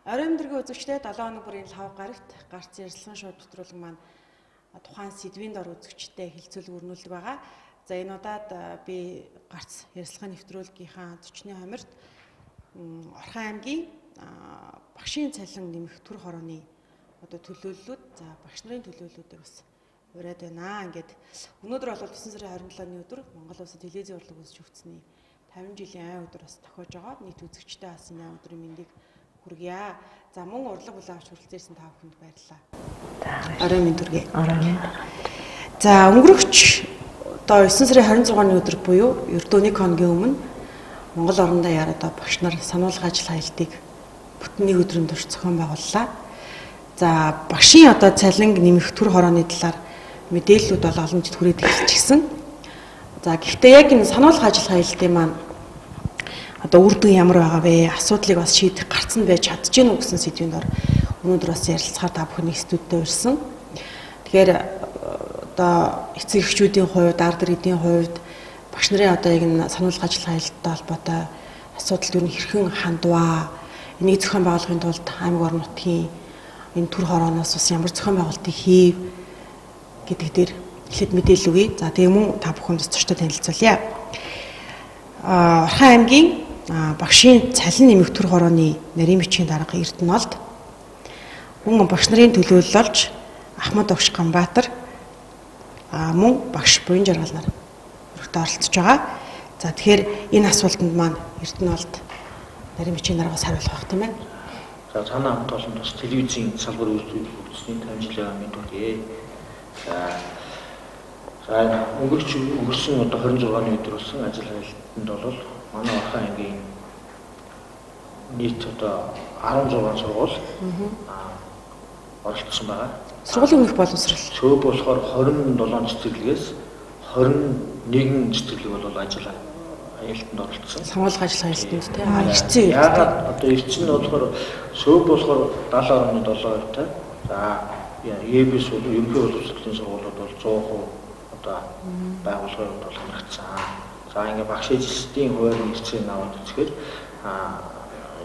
Оройн өдрийн үзэгчдээ 7 хоног бүрийн 5 гарагт гарц ярилцлагын шууд нэвтрүүлэг маань тухайн сэдвийн дор үзэгчдээ хилцүүлэг өрнүүлдэг байгаа. За энэ удаад би гарц ярилцлагын нэвтрүүлгийнхаа 40-ны хомирт Орхон аймгийн багшийн цалин нэмэх төр хорооны төлөөллүүд, за багш нарын төлөөллүүдийг бас ураад байна. Ингээд өнөөдөр бол 9 сарын 27-ны өдөр Монгол улсад телевизийн урлаг үзэж өгцөний 50 жилийн ай өдөр бас тохиож байгаа. Нийт үзэгчтэй бас энэ өдрийн мэндийг хүргье. За мөн урлаг булаа авч хүрэлцээрсэн та бүхэнд баярлалаа. Орой минь түргье. За өнгөрөгч одоо 9 сарын 26-ны өдөр буюу ердөө 1 хоногийн өмнө Монгол орондоо яар одоо багш нар сануулах ажил хаялтыг бүтэн нэг өдрийн турш зохион байгууллаа. За багшийн одоо цалинг нэмэх төр хорооны талаар мэдээллүүд бол олон жилд хүрээд эхэлчихсэн. За гэхдээ яг энэ сануулах ажил хаялтын маань одоо үр дүн ямар байгаа вэ? Асуудлыг бас шийдэх гарц нь байж чадж гэнэ үү гэсэн сэдвийн дор өнөөдөр бас ярилцахаар та бүхний студидд урьсан. Тэгэхээр одоо эцэг эхчүүдийн хувьд, ард иргэдийн хувьд багш нарын одоо яг энэ сануулах ажил хаялттай холбоотой асуудалд юу хэрхэн хандваа? Энийг зохион байгуулахын тулд аймаг орон нутгийн энэ төр хорооноос бас ямар зохион байгуулалтыг хийв гэдэг дээр ихэд мэдээлэл өгье. За тэгээ мөн та бүхэнд зочдод танилцуулъя. Орхон аймгийн багшийн цалин нэмэх төр хорооны нарийн бичгийн дарга Эрдэнэлд мөн багш нарын төлөөлөлж Ахмад Огш Ганбаатар мөн багш буян жаргал нар өргөдөө оролцож байгаа. За тэгэхээр энэ асуултанд маань Эрдэнэлд нарийн бичгийн даргаас хариулах байх тийм ээ. За цаанаа хамт олон бас телевизийн салбар үйлдвэрлэлийн 50 жилийн өмнө төргий. За өнгөрсөн одоо 26-ны өдөр болсон ажил хаялтанд бол манай Орхон аймгийн нийт одоо 16 сургууль оролцсон байгаа. Сургуулийн өмнөх боловсрол. Цөөхөн болохоор 27 цэцэрлэгээс 21 цэцэрлэг бол ажил хаялтанд оролцсон. Сануулах ажил хаялтанд тийм эрчсэн үед. Яагаад одоо эрчсэн нь болохоор цөөхөн болохоор 70.7% та. За ЕБС бол ерөнхий боловсролын сургуулиуд бол 100% одоо байгууллагын бол хамрагдсан. За ингээ багш эзэсдийн хувийн нэрцэн аваад үзэхээр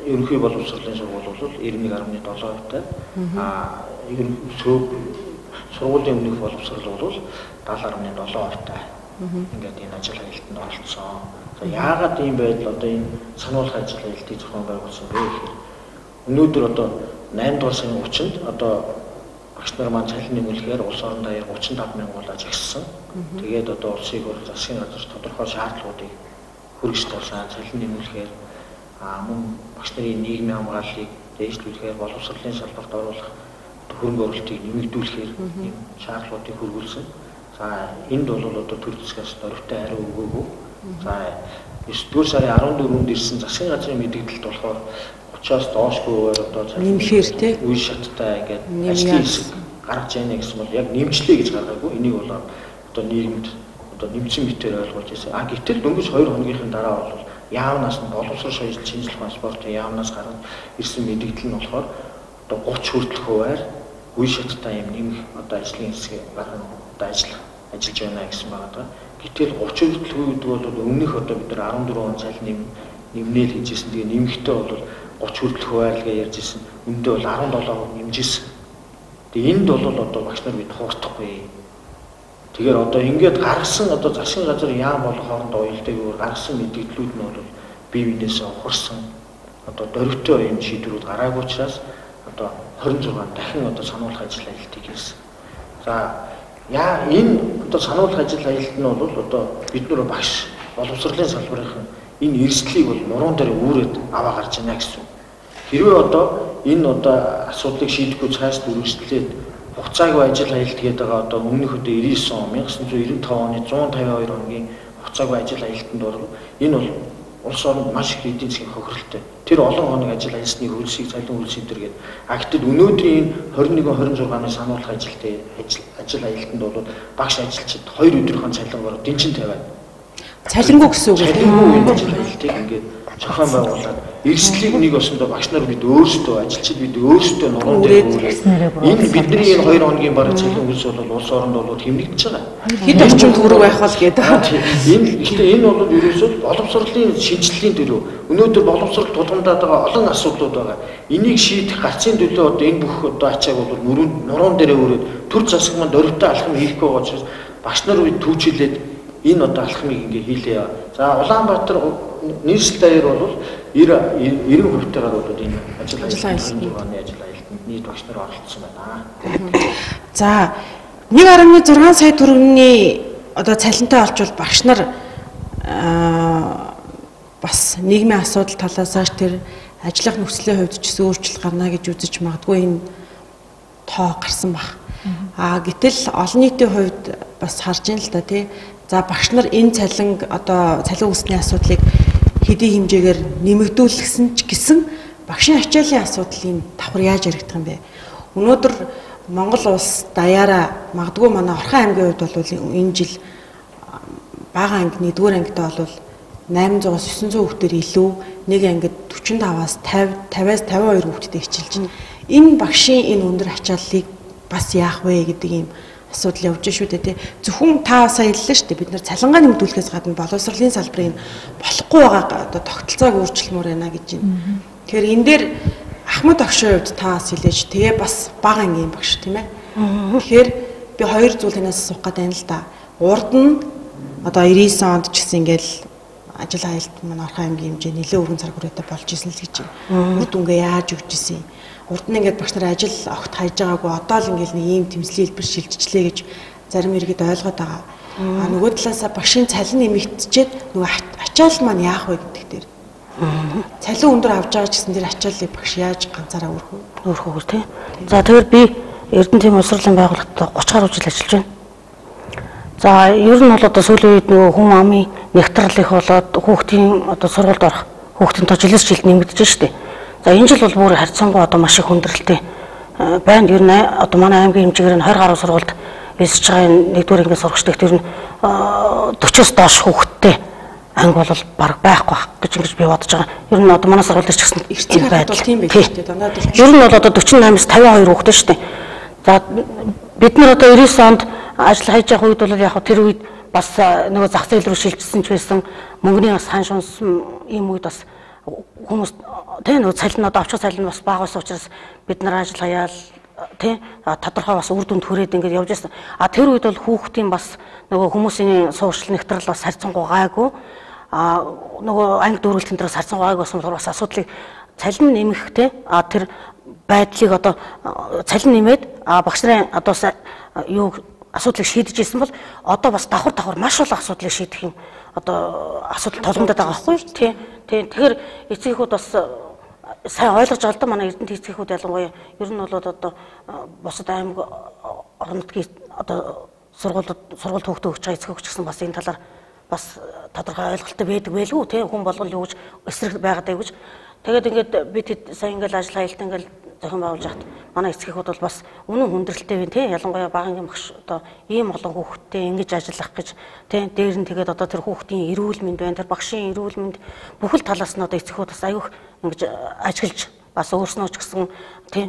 ерөнхий боловсролын сургууль бол 91.7% та. Сургуулийн өмнөх боловсрол бол 70.7% та. Ингээд энэ ажил хаялтанд оролцсон. За яагаад ийм байдал одоо энэ сануулах ажил хаялтыг зохион байгуулсан бэ гэхээр өнөөдөр одоо 8 дугаар сарын 30-нд одоо багш нар маань цалин нэмүүлэхээр улс орон даяар 35 мянган бол ажигссан. Тэгээд одоо улсын хурц засгийн газар тодорхой шаардлагуудыг хүргэж тулсан цалин нэмүүлэхээр мөн багш нарын нийгмийн хамгааллыг дээшлүүлэхээр боловсролын салбарт оруулах хөрөнгө оруулалтыг нэмэгдүүлэхээр ийм шаардлагуудыг хүргүүлсэн. За энд бол одоо төр засгаас дөрвтэй хариу өгөөгүй. За 9-р сарын 14-нд ирсэн засгийн газрын мэдээлэлд болохоор 30-аас доошгүйгээр одоо нэмэхээр тий үе шаттай ингээд ажлын хэсэг гаргаж яана гэсэн бол яг нэмжлээ гэж гаргаагүй. Энийг бол одоо нийгэмд одоо нэмсэн мэтээр ойлгуулж ирсэн. Гэтэл дөнгөж 2 хоногийнхын дараа бол яамнаас нь боловсрол соёл шинжилх ба спортын яамнаас гараад ирсэн мэдээлэл нь болохоор одоо 30 хүртэлх хувиар үе шаттай юм нэмэх одоо ажлын хэсэг гаргана одоо ажиллаж байна гэсэн байгаа. Гэтэл 30 хүртэлх үед бол өмнөх одоо бид нар 14 он цалин нэмнэл хийжсэн. Тэгээ нэмэхдээ бол 30 хүртэлх хувиарлага ярьж ирсэн. Үндэ бол 17% нэмжсэн. Тэгээ энд бол одоо багш нар бид хуурдахгүй. Тэгэхээр одоо ингээд гаргасан одоо засгийн газар яам болох хоорондоо уялдаагаар гаргасан мэдээллүүд нь бол бие биенээсээ ухарсан одоо дөрвтэй юм шийдвэрүүд гараагүй учраас одоо 26 дахин одоо сануулах ажил хаялтыг хийсэн. За энэ одоо сануулах ажил хаялт нь бол одоо бид нар багш боловсролын салбарын энэ эрсдлийг бол нуруунд дээр үүрээд аваа гарч байна гэсэн. Хэрвээ одоо энэ одоо асуудлыг шийдэхгүй цааш үргэлжлээд хугацаагүй ажил хаялт гэдэг байгаа одоо өмнөх өдөө 99 он 1995 оны 152 хоногийн хугацаагүй ажил хаялтанд бол энэ бол улс оронд маш их эдийн засгийн хохиролтой. Тэр олон хоног ажил хаялсны хөлсийг цалин хөлсөд төргээд гэтэл өнөөдрийн 21-26-ны сануулах ажил хаялтанд бол багш ажилчид 2 өдрийнхөө цалин бараг дэнчин тавиад цалингүй гэсэн үг тийм үү? Ажил хаялтыг ингээд зохион байгуулаад эрсдлийг нэг осондоо багш нар бид өөрсдөө ажилчид бид өөрсдөө нуруунд дээр энэ бидний энэ 2 хоногийн бараг цалин хөлс бол улс оронд бол хэмнэгдэж байгаа. Хэд орчим төгрөг байх бол гэдэг. Энэ бол ерөөсөө боловсролын шинжилгээний төлөө өнөөдөр боловсрол тулгамдаад байгаа олон асуудлууд байгаа. Энийг шийдэх гарцын төлөө одоо энэ бүх одоо ачааг бол нуруун дээрээ өрөөд төр засаг манд өрөвтэй алхам хийх байгаа учраас багш нар бид түүчилээд энэ одоо алхмыг ингээ хийлээ. За Улаанбаатар нийслэл даяар бол 90%-аар бол энэ ажил хаялтанд нийт багш нар оролцсон байна. За 1.6 сая төгрөгийн одоо цалинтай олжвол багш нар бас нийгмийн асуудал талаас тэр ажлын нөхцөлийн хувьд ч гэсэн өөрчлөлт гарна гэж үзэж магадгүй энэ тоо гарсан баг. Гэтэл олон нийтийн хувьд бас харж ийн л да тий. За багш нар энэ цалин одоо цалин үүсний асуудлыг хэдийн хэмжээгээр нэмэгдүүлсэн ч гэсэн багшийн ачааллын асуудлын давхар яаж яригдах юм бэ? Өнөөдөр Монгол улс даяараа магадгүй манай Орхон аймгийн хувьд бол энэ жил бага анги 1-р ангидаа бол 800-аас 900 хүүхдээр илүү, нэг ангид 45-аас 50-аас 52 хүүхдэд хичээлж байна. Энэ багшийн энэ өндөр ачааллыг бас яах вэ гэдэг ийм асуудал явж шүү дээ тий. Зөвхөн та сая хэллээ шүү дээ. Бид нар цалингаа нэмэгдүүлэхээс гадна боловсролын салбарын болохгүй байгаа одоо тогтолцоог өөрчлөмөр байна гэж байна. Тэгэхээр энэ дээр Ахмад багшийн хувьд та бас хэлээж тэгээ бас бага ангийн багш тийм ээ. Тэгэхээр би хоёр зүйл танаас асуух гэдэг юм л да. Урд нь одоо 99 онд ч гэсэн ингээл ажил хаялт манай Орхон аймгийн хэмжээ нэлээд өргөн цар хүрээтэй болж исэн л гэж байна. Үр дүнгээ яаж өгч исэн юм. Урд нь ингээд багш нар ажил огт хайж байгаагүй одоо л ингээд нэг ийм тэмцлийн хэлбэр шилжчихлээ гэж зарим иргэд ойлгоод байгаа. Нөгөө талаасаа багшийн цалин нэмэгдчихэд нөгөө ачаал маань яах вэ гэдэг дээр. Цалин өндөр авч байгаа ч гэсэн тэр ачааллыг багш яаж ганцаараа өөрөх үү тий. За тэгэхээр би Эрдэнэтийн боловсролын байгууллагад 30 гаруй жил ажиллаж байна. За ер нь бол одоо сүүлийн үед нөгөө хүн амын нэгтрал их болоод хүүхдийн одоо сургуульд орох хүүхдийн тоо жилээс жилд нэмэгдэж штэ. За энэ жил бол бүр харьцангуй одоо маш их хүндрэлтэй байна. Ер нь одоо манай аймгийн хэмжээгээр нь 20 гаруй сургуульд эсэж байгаа энэ 1-р ангийн сурагчдыг тэр нь 40-оос доош хүүхдтэй анги бол баг байхгүй гэж ингэж би бодож байгаа. Ер нь одоо манай сургууль дээр ч гэсэн эртний байдал тийм байх шүү дээ. Дандаа ер нь бол одоо 48-аас 52 хүүхдтэй шүү дээ. За бид нар одоо 99 онд ажил хайж явах үед бол яг тэр үед бас нөгөө зах зээл рүү шилжсэн ч байсан мөнгөний бас хань шунсан ийм үед бас хүмүүс тэ нөгөө цалин одоо авчих цалин бас бага байсан учраас бид нар ажил хаяал тэ тодорхой бас үр дүнд хүрээд ингээд явж байсан. Тэр үед бол хүүхдийн бас нөгөө хүмүүсийн суурьшил нэгтрэл бас харьцангуй гайгүй нөгөө анги дүүрэлтэн дээрээс харьцангуй гайгүй байсан бол бас асуудлыг цалин нэмэх тэ тэр байдлыг одоо цалин нэмээд багш нарын одоо юу асуудлыг шийдэж ирсэн бол одоо бас давхар маш олон асуудлыг шийдэх юм одоо асуудал толгомдод байгаа байхгүй юу тий. Тэгэхээр эцэгхүүд бас сайн ойлгож байгаа л да манай Эрдэнэт эцэгхүүд ялангуяа ер нь бол одоо бусад аймаг орон нутгийн одоо сургууль хүүхдээ өгч байгаа эцэгхүүд ч гэсэн бас энэ талаар бас тодорхой ойлголттой байдаг байлгүй тий. Хүн болгол юу гэж эсрэг байгаад байв гэж. Тэгээд ингээд бид сайн ингээд ажил хаялт ингээд зохион байгуулж хат манай эцэгхүүд бол бас үнэн хүндрэлтэй байна тий. Ялангуяа багангийн багш одоо ийм олон хүүхдтэй ингэж ажиллах гэж тий. Дээр нь тэгээд одоо тэр хүүхдийн эрүүл мэнд байна. Тэр багшийн эрүүл мэнд бүхэл талаас нь одоо эцэгхүүд бас аюух ингэж ажиглаж бас өөрснөө ч гэсэн тий.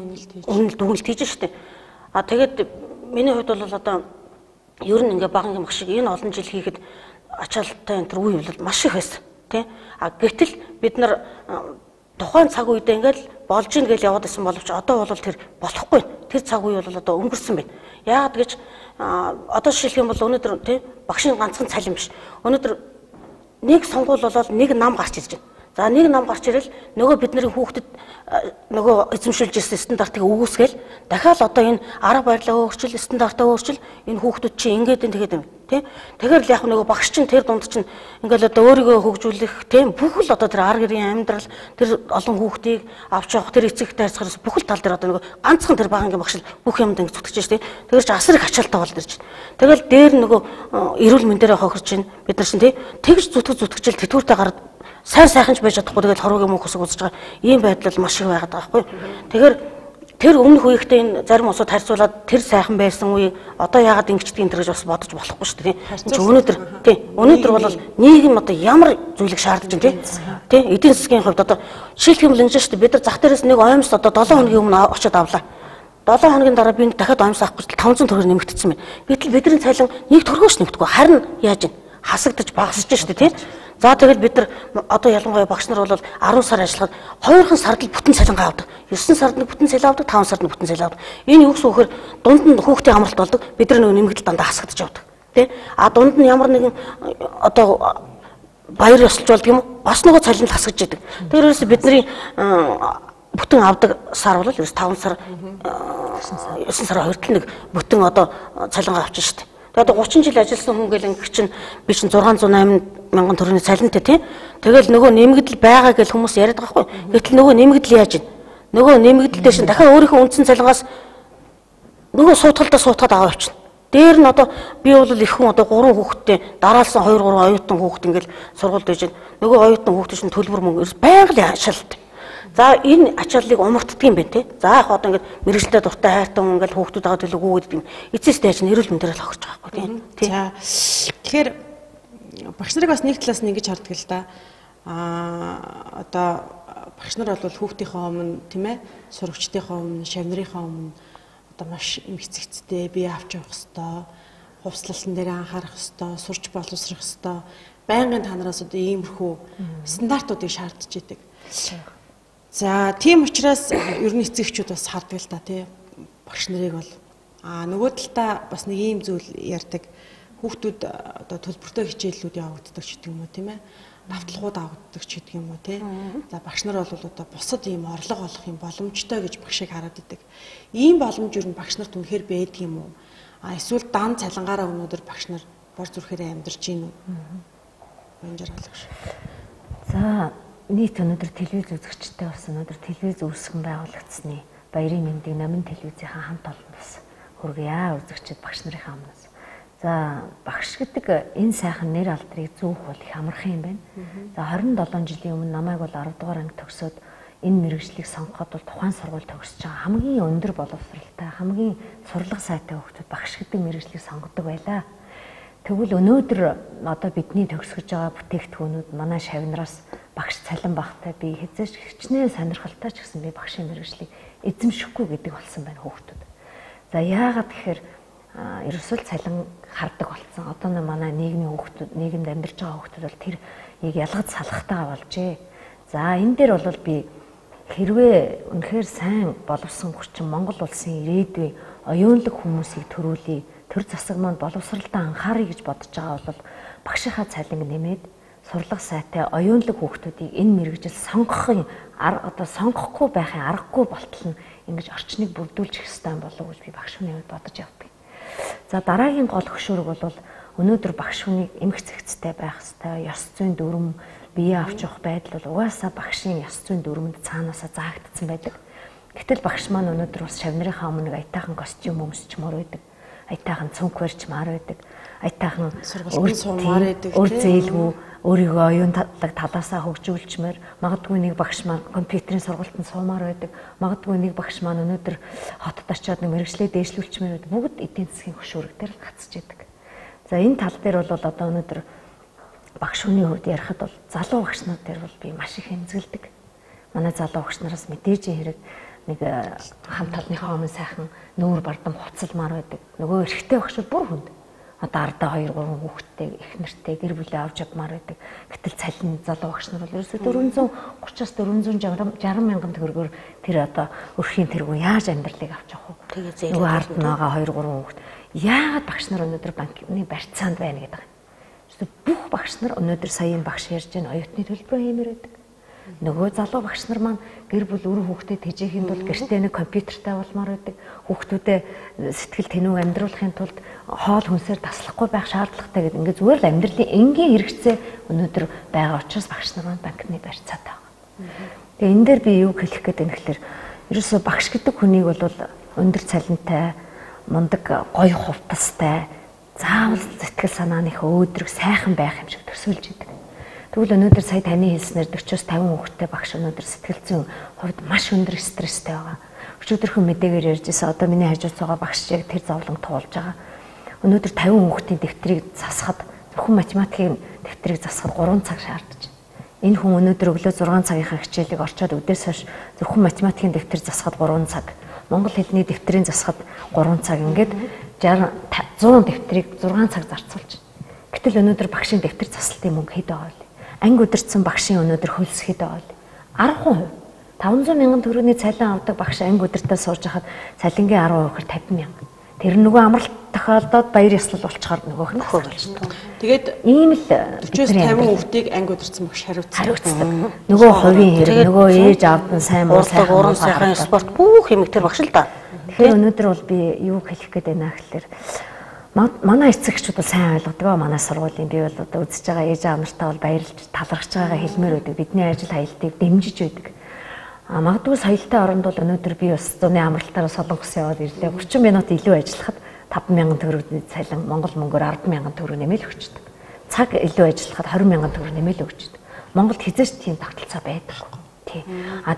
Үнэл дүгнэлт хийж штэ. Тэгээд миний хувьд бол одоо ер нь ингээ багангийн багш шиг энэ олон жил хийхэд ачаалттай энэ төр үе бол маш их байсан тий. Гэтэл бид нар тухайн цаг үедээ ингээл болж ийн гэж яваад исэн боловч одоо бол тэр болохгүй. Тэр цаг үе бол одоо өнгөрсөн байна. Яагаад гэж одоо жишээлх юм бол өнөөдөр тий багшийн ганцхан цалин биш. Өнөөдөр нэг сонгуул болоод нэг нам гарч ирж байна. За нэг нам гарч ирэл нөгөө бидний хүүхдэд нөгөө эзэмшүүлж ирсэн стандартыг өгөөсгээл дахиад одоо энэ арга барилаа өөрчил стандартаа өөрчил энэ хүүхдүүд чи ингээд тэгээд юм тий. Тэгэхээр л яг нөгөө багш чинь тэр дунд чинь ингээл одоо өөрийгөө хөгжүүлэх тийм бүхэл одоо тэр ар гэрийн амьдрал тэр олон хүүхдийг авч явах тэр эцэгтэй харьцахаас бүхэл тал дээр одоо нөгөө ганцхан тэр багангийн багш бүх юмд ингэ зүтгэж штэ. Тэгэхээр ч асар их ачаалтаа бол ирж байна. Тэгэл дээр нөгөө эрүүл мэндээрээ хохирч байна. Бид нар чинь тий тэгж зүтгэжэл тэтгүүртэй гараад сайн сайханч байж чадахгүй тэгэл хорвогийн мөнх усыг үзэж байгаа ийм байдал маш их байгаад байгаа байхгүй. Тэгэхээр тэр өмнөх үеийнхтэй энэ зарим усууд харьцуулаад тэр сайхан байсан үе одоо яагаад ингэчдгийг тэр гэж бас бодож болохгүй шүү дээ. Чи өнөөдөр өнөөдөр бол нийгэм одоо ямар зүйлийг шаардж байна тий. Эдийн засгийн хувьд одоо шилдэг юм л ингэж шүү дээ. Бид нар зах дээрээс нэг оомс одоо 7 хоногийн өмнө очиод авлаа. 7 хоногийн дараа би дахиад оомс авахгүй 500 төгрөг нэмэгдсэн байна. Гэтэл бидний цалин нэг төгрөгөөч нэмэгдэхгүй. Харин яаж вэ? Хасагдаж багасж шүү дээ тий. За тэгэл бид нар одоо ялангуяа багш нар бол 10 сар ажиллахад 2хан сард л бүтэн цалингаа авдаг. 9 сард нь бүтэн цалин авдаг, 5 сард нь бүтэн цалин авдаг. Энэ юу гэсэн үг вэ? Дунд нь хүүхдийн амралт болдог. Бид нар нөгөө нэмэгдэл дандаа хасагдаж явдаг. Тэ? А дунд нь ямар нэгэн одоо баяр ёслож болдог юм уу? Бас нөгөө цалин л хасагдж яадаг. Тэрээс бидний бүтэн авдаг сар бол ерөөс 5 сар 9 сар хоёртол нэг бүтэн одоо цалингаа авчих шүү дээ. Тэгээд 30 жил ажилласан хүн гэл ингэ чинь би чинь 608 мянган төгрөгийн цалинтай тий. Тэгэл нөгөө нэмэгдэл байгаа гэж хүмүүс яриад байгаа хгүй. Гэтэл нөгөө нэмэгдэл яаж ийн? Нөгөө нэмэгдэлтэй шин дахиад өөрийнхөө үндсэн цалингаас нөгөө суутгалдаа суутгаад аваа явчихна. Дээр нь одоо би бол их хүн одоо 3 хүүхэдтэй дараалсан 2 3 оюутан хүүхэд ингээл сургуульд байж байна. Нөгөө оюутан хүүхэд чинь төлбөр мөнгө ерөөс байнга ашиглалт. За энэ ачааллыг умартдаг юм байна те. За яг одоо ингээд мэрэгчлээ дуртай хайртай хүн ингээд хүүхдүүд байгаа төлөв өгөөд юм. Эцэс дэж нь эрүүл мэндээр л хохирч байгаа байхгүй тийм. За тэгэхээр багш нарыг бас нэг талаас нь ингэж хардаг л да. Одоо багш нар бол хүүхдийнхээ өмнө тийм ээ сурагчдынхаа өмнө, шавнырынхаа өмнө одоо маш эмгцэгцтэй бие авч явах хэвээр, хувцлалсан дээр анхаарах хэвээр, сурч боловсрох хэвээр байнгын та нараас одоо иймэрхүү стандартуудыг шаардж идэг. За тийм учраас ер нь эцэгчүүд бас хардаг л да тий багш нарыг бол нөгөө талдаа бас нэг ийм зүйл ярьдаг хүүхдүүд одоо төлбөртэй хичээллүүд явагддаг ч гэдэг юм уу тийм ээ давталгууд авагддаг ч гэдэг юм уу тий за багш нар бол одоо бусад ийм орлого олох юм боломжтой гэж багшийг хараад идэг ийм боломж ер нь багш нарт үнэхээр байдаг юм уу эсвэл дан цалингаараа өнөөдөр багш нар бор зүрхээр амьдарч гин үү өнжир хаалгач за нийт өнөөдөр телевиз үзэгчтэй бас өнөөдөр телевиз үүсгэн байгуулагдсны баярын мэндийг Номин телевизийнхаа хамт олоноос хүргье үзэгчид багш нарын өмнөөс. За багш гэдэг энэ сайхан нэр алдрыг зүүх бол их амархан юм байна. За 27 жилийн өмнө намайг бол 10 дугаар анги төгсөөд энэ мэргэжлийг сонгоход бол тухайн сургууль төгсөж байгаа хамгийн өндөр боловсралтай хамгийн сурлага сайтай хүүхдүүд багш гэдэг мэргэжлийг сонгодог байлаа. Тэгвэл өнөөдөр одоо бидний төгсгөж байгаа бүтээгдэхүүнүүд манай шавнараас багш цалин багтай би хэзээ ч хичнээн сонирхолтой ч гэсэн би багшийн мэргэжлийг эзэмшихгүй гэдэг болсон байна хүүхдүүд. За яагаад гэхээр ерөөсөө цалин хардаг болсон. Одоо манай нийгмийн хүүхдүүд, нийгэмд амьдарч байгаа хүүхдүүд бол тэр яг ялгаж салахтаа болжээ. За энэ дээр бол би хэрвээ үнэхээр сайн боловсон хүчин Монгол улсын ирээдүйн оюунлаг хүмүүсийг төрүүлье. Төр засаг маань боловсралтаа анхаарыг гэж бодож байгаа бол багшийнхаа цалинг нэмээд сурлага сайтай оюунлаг хүүхдүүдийг энэ мэргэжил сонгохын одоо сонгохгүй байхын аргагүй болтол нь ингэж орчныг бүрдүүлж их ёстой болов уу гэж би багш хүний хувьд бодож явдаг. За дараагийн гол хөшөөрөг бол өнөөдөр багш хүнийг эмх цэгцтэй байх ёстой, ёс зүйн дүрм бие авч явах байдал бол угаасаа багшийн ёс зүйн дүрмэнд цаанаасаа заагдсан байдаг. Гэтэл багш маань өнөөдөр бас шавнырынхаа өмнө нэг аятайхан костюм өмсчмөр байдаг. Аятайхан цүнх барьж маар байдаг. Аятайхан сургалтын сумаар байдаг. Өр зээлгүй өөрийгөө оюун талаасаа хөгжүүлчмээр магадгүй нэг багш маань компьютерийн сургалтанд суумаар байдаг. Магадгүй нэг багш маань өнөөдөр хотод очиод нэг мэргэжлээ дээшлүүлчмээр байдаг. Бүгд эдийн засгийн хөшөөрөг дээр гацж байдаг. За энэ тал дээр бол одоо өнөөдөр багш хүний хувьд ярихад бол залуу багш нар дээр бол би маш их эмзэгэлдэг. Манай залуу багш нараас мэдээж хэрэг нэг хамт олонныхоо өмнө сайхан нүүр бардам хуцалмаар байдаг. Нөгөө эрэгтэй багш бүр хүнд. Одоо ардаа 2 3 хүүхэдтэй их нэртэй гэр бүлээ авч явмаар байдаг. Гэтэл цалин залуу багш нар бол ерөөсөө 430-аас 460 мянган төгрөгөөр тэр одоо өрхийн тэргүй яаж амьдралыг авч явах вэ? Тэгээ зээл. Нөгөө ард нь байгаа 2 3 хүүхэд. Яагаад багш нар өнөөдөр банкны барьцаанд байна гэдэг юм. Ерөөсөө бүх багш нар өнөөдөр саяын багш ярьж байгаа оюутны төлбөрөө хиймээр байдаг. Нөгөө залуу багш нар маань гэр бүл үр хүүхдэд тэжээхийн тулд гэртээ нэг компьютертай болмоор байдаг. Хүүхдүүдэд сэтгэл тэнүү амьдруулахын тулд хоол хүнсээр таслахгүй байх шаардлагатай гэдэг. Ингээд зүгээр л амьдралын энгийн хэрэгцээ өнөөдөр байгаа учраас багш нар маань банкны барьцаатай байгаа. Тэгээ энэ дээр би юу хэлэх гээд байна гэхээр ерөөсөө багш гэдэг хүнийг бол өндөр цалинтай, мундаг гоё хувцастай, заавал сэтгэл санааных өөдрөг сайхан байх юм шиг төсөөлж идэг. Тэгвэл өнөөдөр сая таны хэлснээр 40-50 хүүхэдтэй багш өнөөдөр сэтгэл зүйн хувьд маш өндөр стресстэй байгаа. Өчигдөрхөн мэдээгээр ярьж байсан одоо миний хажууд байгаа багш яг тэр зовлон туулж байгаа. Өнөөдөр 50 хүүхдийн дэвтрийг засахад зөвхөн математикийн дэвтрийг засахад 3 цаг шаардаж байна. Энэ хүн өнөөдөр өглөө 6 цагийнхаа хичээлийг орчоод өдөөс хойш зөвхөн математикийн дэвтэр засахад 3 цаг, монгол хэлний дэвтрийн засахад 3 цаг ингээд 60 100 дэвтрийг 6 цаг зарцуулж. Гэтэл өнөөдөр багшийн дэвтэр засалтын мөнгө хэд байгаа вэ? Анги удирдсан багшийн өнөөдөр хөлс хэд байгаа вэ? 10%. 500 мянган төгрөгийн цалин авдаг багш анги удирдаа сууж хахад цалингийн 10% гэхээр 50 мянга. Тэр нөгөө амралт тохиолдоод баяр ёслол болчихоор нөгөөх нь хөөж. Тэгээд ийм л 40-50 хүүхдийг анги удирдсан багш хариуцдаг. Нөгөө хувийн хэрэг, нөгөө ээж аавд нь сайн муу сайхан спорт бүх юм тэр багш л да. Тэгэхээр өнөөдөр бол би юу хэлэх гээд байна гэхээр манай эцэгчүүд бол сайн ойлгодог. Манай сургуулийн би бол одоо үзэж байгаа ээж аав нартаа бол баярлж талархж байгаагаа хэлмээр байдаг. Бидний ажил хаялтыг дэмжиж байдаг. Магадгүй соёлтой оронд бол өнөөдөр би бас зуны амралтаараа Солонгос яваад ирлээ. 30 минут илүү ажиллахад 50000 төгрөгийн цалин Монгол мөнгөөр 100000 төгрөг нэмэл өгчдөг. Цаг илүү ажиллахад 20000 төгрөг нэмэл өгчдөг. Монголд хизээч тийм тогтолцоо байдаг. Тий.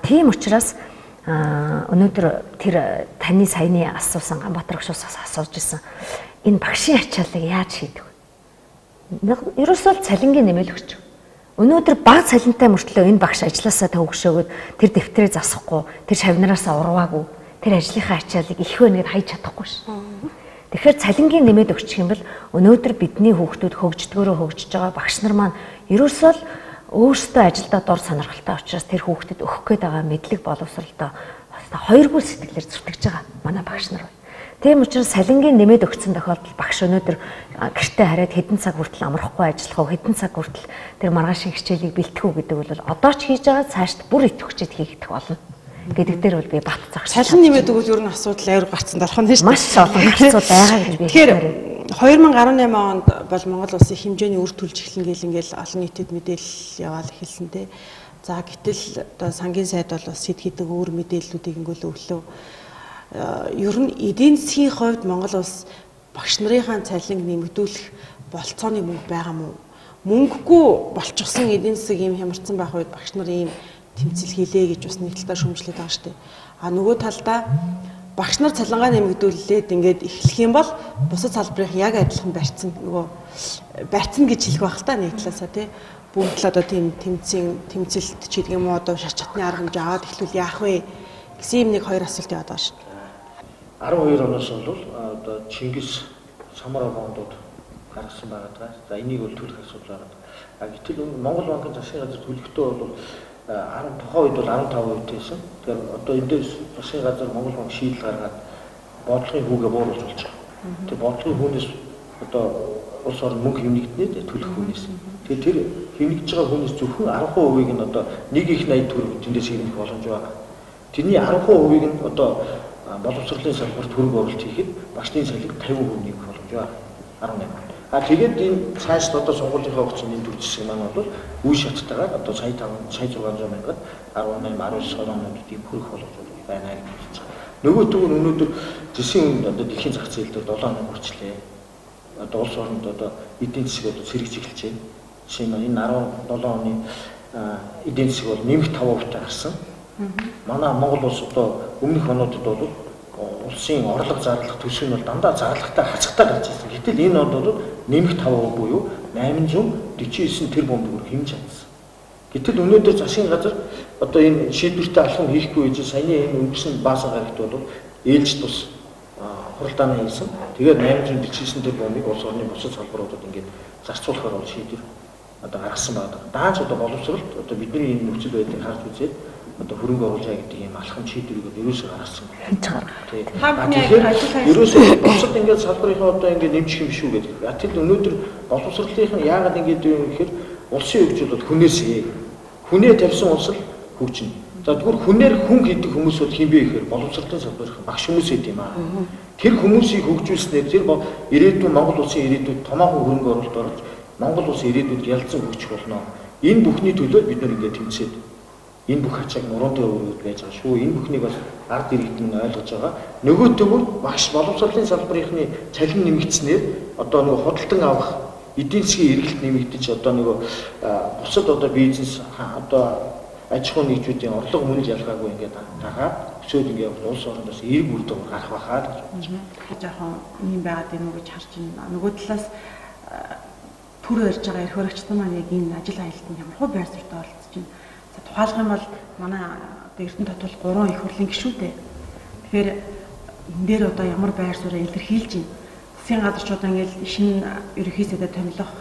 Тийм учраас өнөөдөр тэр таны саяны асуусан Ганбаатар гүшүүсээс асууж исэн энэ багшийн ачааллыг яаж шийдэх вэ? Ерөөсөө цалингийн нэмэл өгч. Өнөөдөр бага цалинтай мөртлөө энэ багш ажилласаа төвөгшөөгөөд тэр дэвтрээ засахгүй, тэр шавнараасаа урваагүй, тэр ажлынхаа ачааллыг их өнөд хайж чадахгүй ш. Тэгэхээр цалингийн нэмээд өгчих юм бол өнөөдөр бидний хүүхдүүд хөгждгөөрөө хөгжиж байгаа багш нар маань ерөөсөө л өөрсдөө ажилдаа дур сонирхолтой учраас тэр хүүхдэд өгөх гээд байгаа мэдлэг боловсролтой хоёргүй сэтгэлээр зүтгэж байгаа манай багш нар. Тийм учраас цалингийн нэмээд өгсөн тохиолдолд багш өнөөдөр гэртээ хараад хэдэн цаг хүртэл амрахгүй ажиллах уу, хэдэн цаг хүртэл тэр маргаашийн хичээлийг бэлтгэх үү гэдэг бол одоо ч хийж байгаа цаашд бүр идэвхжид хийгдэх болно. Гэдэг дээр бол би бат загш. Цалин нэмээд өгвөл ер нь асуудал аюул гарцсан болох нь шүү дээ. Маш олон гарцууд байгаа гэж би тэгэхээр 2018 онд бол Монгол улсын хэмжээний үр төлж эхлэн ингээл олон нийтэд мэдээлэл яваал эхэлсэн те. За гэтэл одоо сангийн сайд бол бас хэд хэдэн өөр мэдээллүүдийг ингээл өглөө. Ер нь эдийн засгийн хувьд Монгол улс багш нарын цалин нэмэгдүүлэх болцооны мөнгө байгаа мó? Мөнгөгүй болчихсон эдийн засаг юм хямарсан байх үед багш нарын ийм тэмцэл хийлээ гэж бас нэг талдаа шүүмжлээд байгаа шүү дээ. Нөгөө талдаа багш нар цалингаа нэмэгдүүлээд ингээд эхлэх юм бол бусад салбарын яг адилхан барьцсан гэж хэлэх байх л та нэг талаасаа тий. Бүгд л одоо тийм тэмцэлт ч гэдэг юм уу одоо шар чатны арга хэмжээ аваад эхлүүл яах вэ гэсэн юм нэг хоёр асуулт яваад байгаа шүү. 12 оноос бол одоо Чингис самар бондууд гаргасан байгаа. За энийг бол төлөх асуудал байгаа. Гэтэл Монгол банкын засгийн газар төлөхдөө бол 10 тухайн үед бол 15% байсан. Тэгэхээр одоо эндээс засгийн газар Монгол банк шийдэл гаргаад бодлогын хүүгээ бууруулж болж байгаа. Тэр бодлогын хүнээс одоо улс орн мөнгө хэмнэгдэнэ төлөх хүнээс. Тэгэхээр тэр хэмнэгдэж байгаа хүнээс зөвхөн 10%-ийг нь одоо 1.80 төгрөг тэндээс хэмнэх боломж байгаа. Тэрний 10%-ийг нь одоо боловсролын салбарт хөрөнгө оруулалт хийхэд багшны цалин 50% нэмэх боломж байгаа. 18. Тэгээд энэ цааш одоо сонгуулийн хугацааны төлөвшсөн маань бол үе шаттайгаар одоо сая 600 мянгаад 18 19 оноод тийм хөрөх боломж байна гэж хэлж байгаа. Нөгөө төгөр өнөөдөр зэсийн одоо дэлхийн зах зээл дээр 7 хоног хүрчлээ. Одоо улс оронд одоо эдийн засаг одоо сэргийж эхэлж байна. Жишээ нь энэ 17 оны эдийн засаг бол нэмэх 5% гарсан. Манай Монгол улс одоо өмнөх онуудад бол улсын орлого зарлах төсөв нь бол дандаа зарлагтай хацагтай гарч ирсэн. Гэтэл энэ онд бол нэмэх 5% буюу 849 тэрбум төгрөг хэмж чадсан. Гэтэл өнөөдөр засгийн газар одоо энэ шийдвэртэй алхам хийхгүй гэж саяны энэ өнгөрсөн баасан гарагт бол ээлж тус хуралдааны хийсэн. Тэгээд 849 тэрбумыг улс орны бусад салбаруудад ингээд зарцуулахаар бол шийдвэр одоо гаргасан байна. Даанч одоо боловсролт одоо бидний энэ нөхцөл байдлыг харж үзээд одоо хөрөнгө оруулаа гэдэг юм алхам шийдвэрийг ерөөсөө гаргасан. Тэгэхээр ерөөсөө бусад ингээд салбарынхаа одоо ингээд нэмчих юм шүү гэдэг. Гэтэл өнөөдөр боловсролын яагаад ингээд юм гэхээр улсын хөгжил бол хүнээсээ. Хүнээ тавьсан улс л хөгжинэ. За тэгвэл хүнээр хүн гэдэг хүмүүс бол хин бэ гэхээр боловсролын салбарынхаа багш хүмүүс гэдэг юм аа. Тэр хүмүүсийг хөгжүүлснээр тэр ирээдүйн Монгол улсын ирээдүйд томоохон хөрөнгө оруулалт орж Монгол улсын ирээдүйд ялцсан хөгжих болно. Энэ бүхний төлөө бид нар ингээд тэмцээд энэ бүх ачааг нурууны өрөөд байж байгаа шүү. Энэ бүхнийг бас ард иргэд нь ойлгож байгаа. Нөгөө төгөөр багш боловсролын салбарынхны цалин нэмэгдснээр одоо нөгөө худалдан авах эдийн засгийн эргэлт нэмэгдэж одоо нөгөө бусад одоо бизнес одоо аж ахуйн нэгжүүдийн орлого мөн ялгаагүй ингээд тагаад өсөөд ингээд улс орондоос эрг үр дүн гарах байхаа гэж бодож байна. Жоохон юм байгаад байна уу гэж харж байна. Нөгөө талаас төр ярьж байгаа эрх баригчдын маань яг энэ ажил хаялтанд ямар хөө байр суурьтай оролцож байна. За тухайлах юм бол манай Эрдэнэ татвал 3 их хурлын гишүүнтэй. Тэгэхээр энэ дээр одоо ямар байр суурь илэрхийлж байна. Засгийн газар ч одоо ингээд шинэ ерөнхий сайдад томилох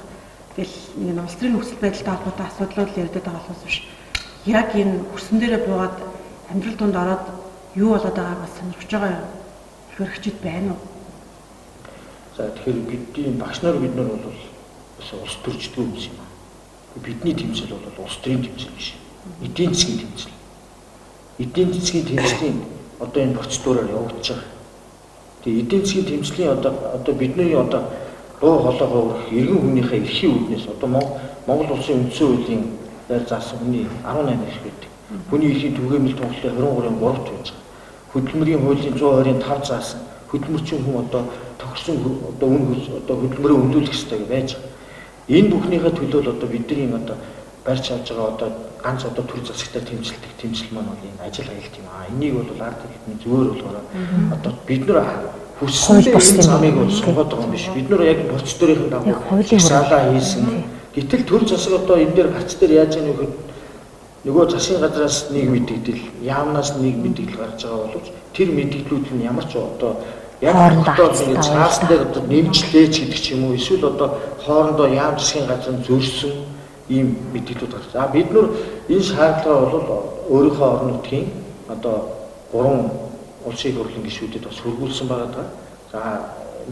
гэл нэг улс төрийн нөхцөл байдалтай холбоотой асуудлууд ярьдаг байгаа болохоос биш. Яг энэ хөрсөн дээрээ буугаад амьдрал донд ороод юу болоод байгааг бас сонирхож байгаа их баригчид байна уу? За тэгэхээр бидний багш нар бид нар бол улс төрчдгөө юм шиг байна. Бидний тэмцэл бол улс төрийн тэмцэл биш. Эдийн засгийн тэмцэл. Эдийн засгийн тэмцлийн одоо энэ процедураар явагдаж байгаа. Тэгээ эдийн засгийн тэмцлийн одоо бидний одоо дуу хоолойгоо өргөх иргэн хүнийхээ эрхийн үүднээс одоо Монгол улсын үндсэн хуулийн дээр заасан хүний 18 эрх байдаг. Хүний эрхийн түгээмэл тунгалын 23-ын 3-т байж байгаа. Хөдөлмөрийн хуулийн 125 заасан хөдөлмөрчин хүн одоо тохирсон одоо үн одоо хөдөлмөрөө өндүүлэх хэрэгтэй гэж байж байгаа. Энэ бүхнийхээ төлөө одоо бидний одоо барьж авж байгаа одоо ганц одоо төр засагтай тэмцэлдэг тэмцэл маань бол энэ ажил хаялт юм аа. Энийг бол ард хэлний зөвөр болохоор одоо бид нар хүссэндээ энэ замыг бол сонгоод байгаа юм биш. Бид нар яг процедурын дагуу хуулиараа хийсэн. Гэтэл төр засаг одоо энэ дээр гарц дээр яаж яах вэ? Нөгөө засгийн газраас нэг мэдээлэл, яамнаас нэг мэдээлэл гарч байгаа боловч тэр мэдээллүүд нь ямар ч одоо яг хоорондоо ингэ цаасан дээр одоо нэмжлээч гэдэг ч юм уу эсвэл одоо хоорондоо яам засгийн газрын зөрсөн ийм мэдээлэлүүд гарч. За бид нар энэ шаардлага бол өөрийнхөө орон нутгийн одоо 3 улсын их хурлын гишүүдэд бас хөргүүлсэн байгаа. За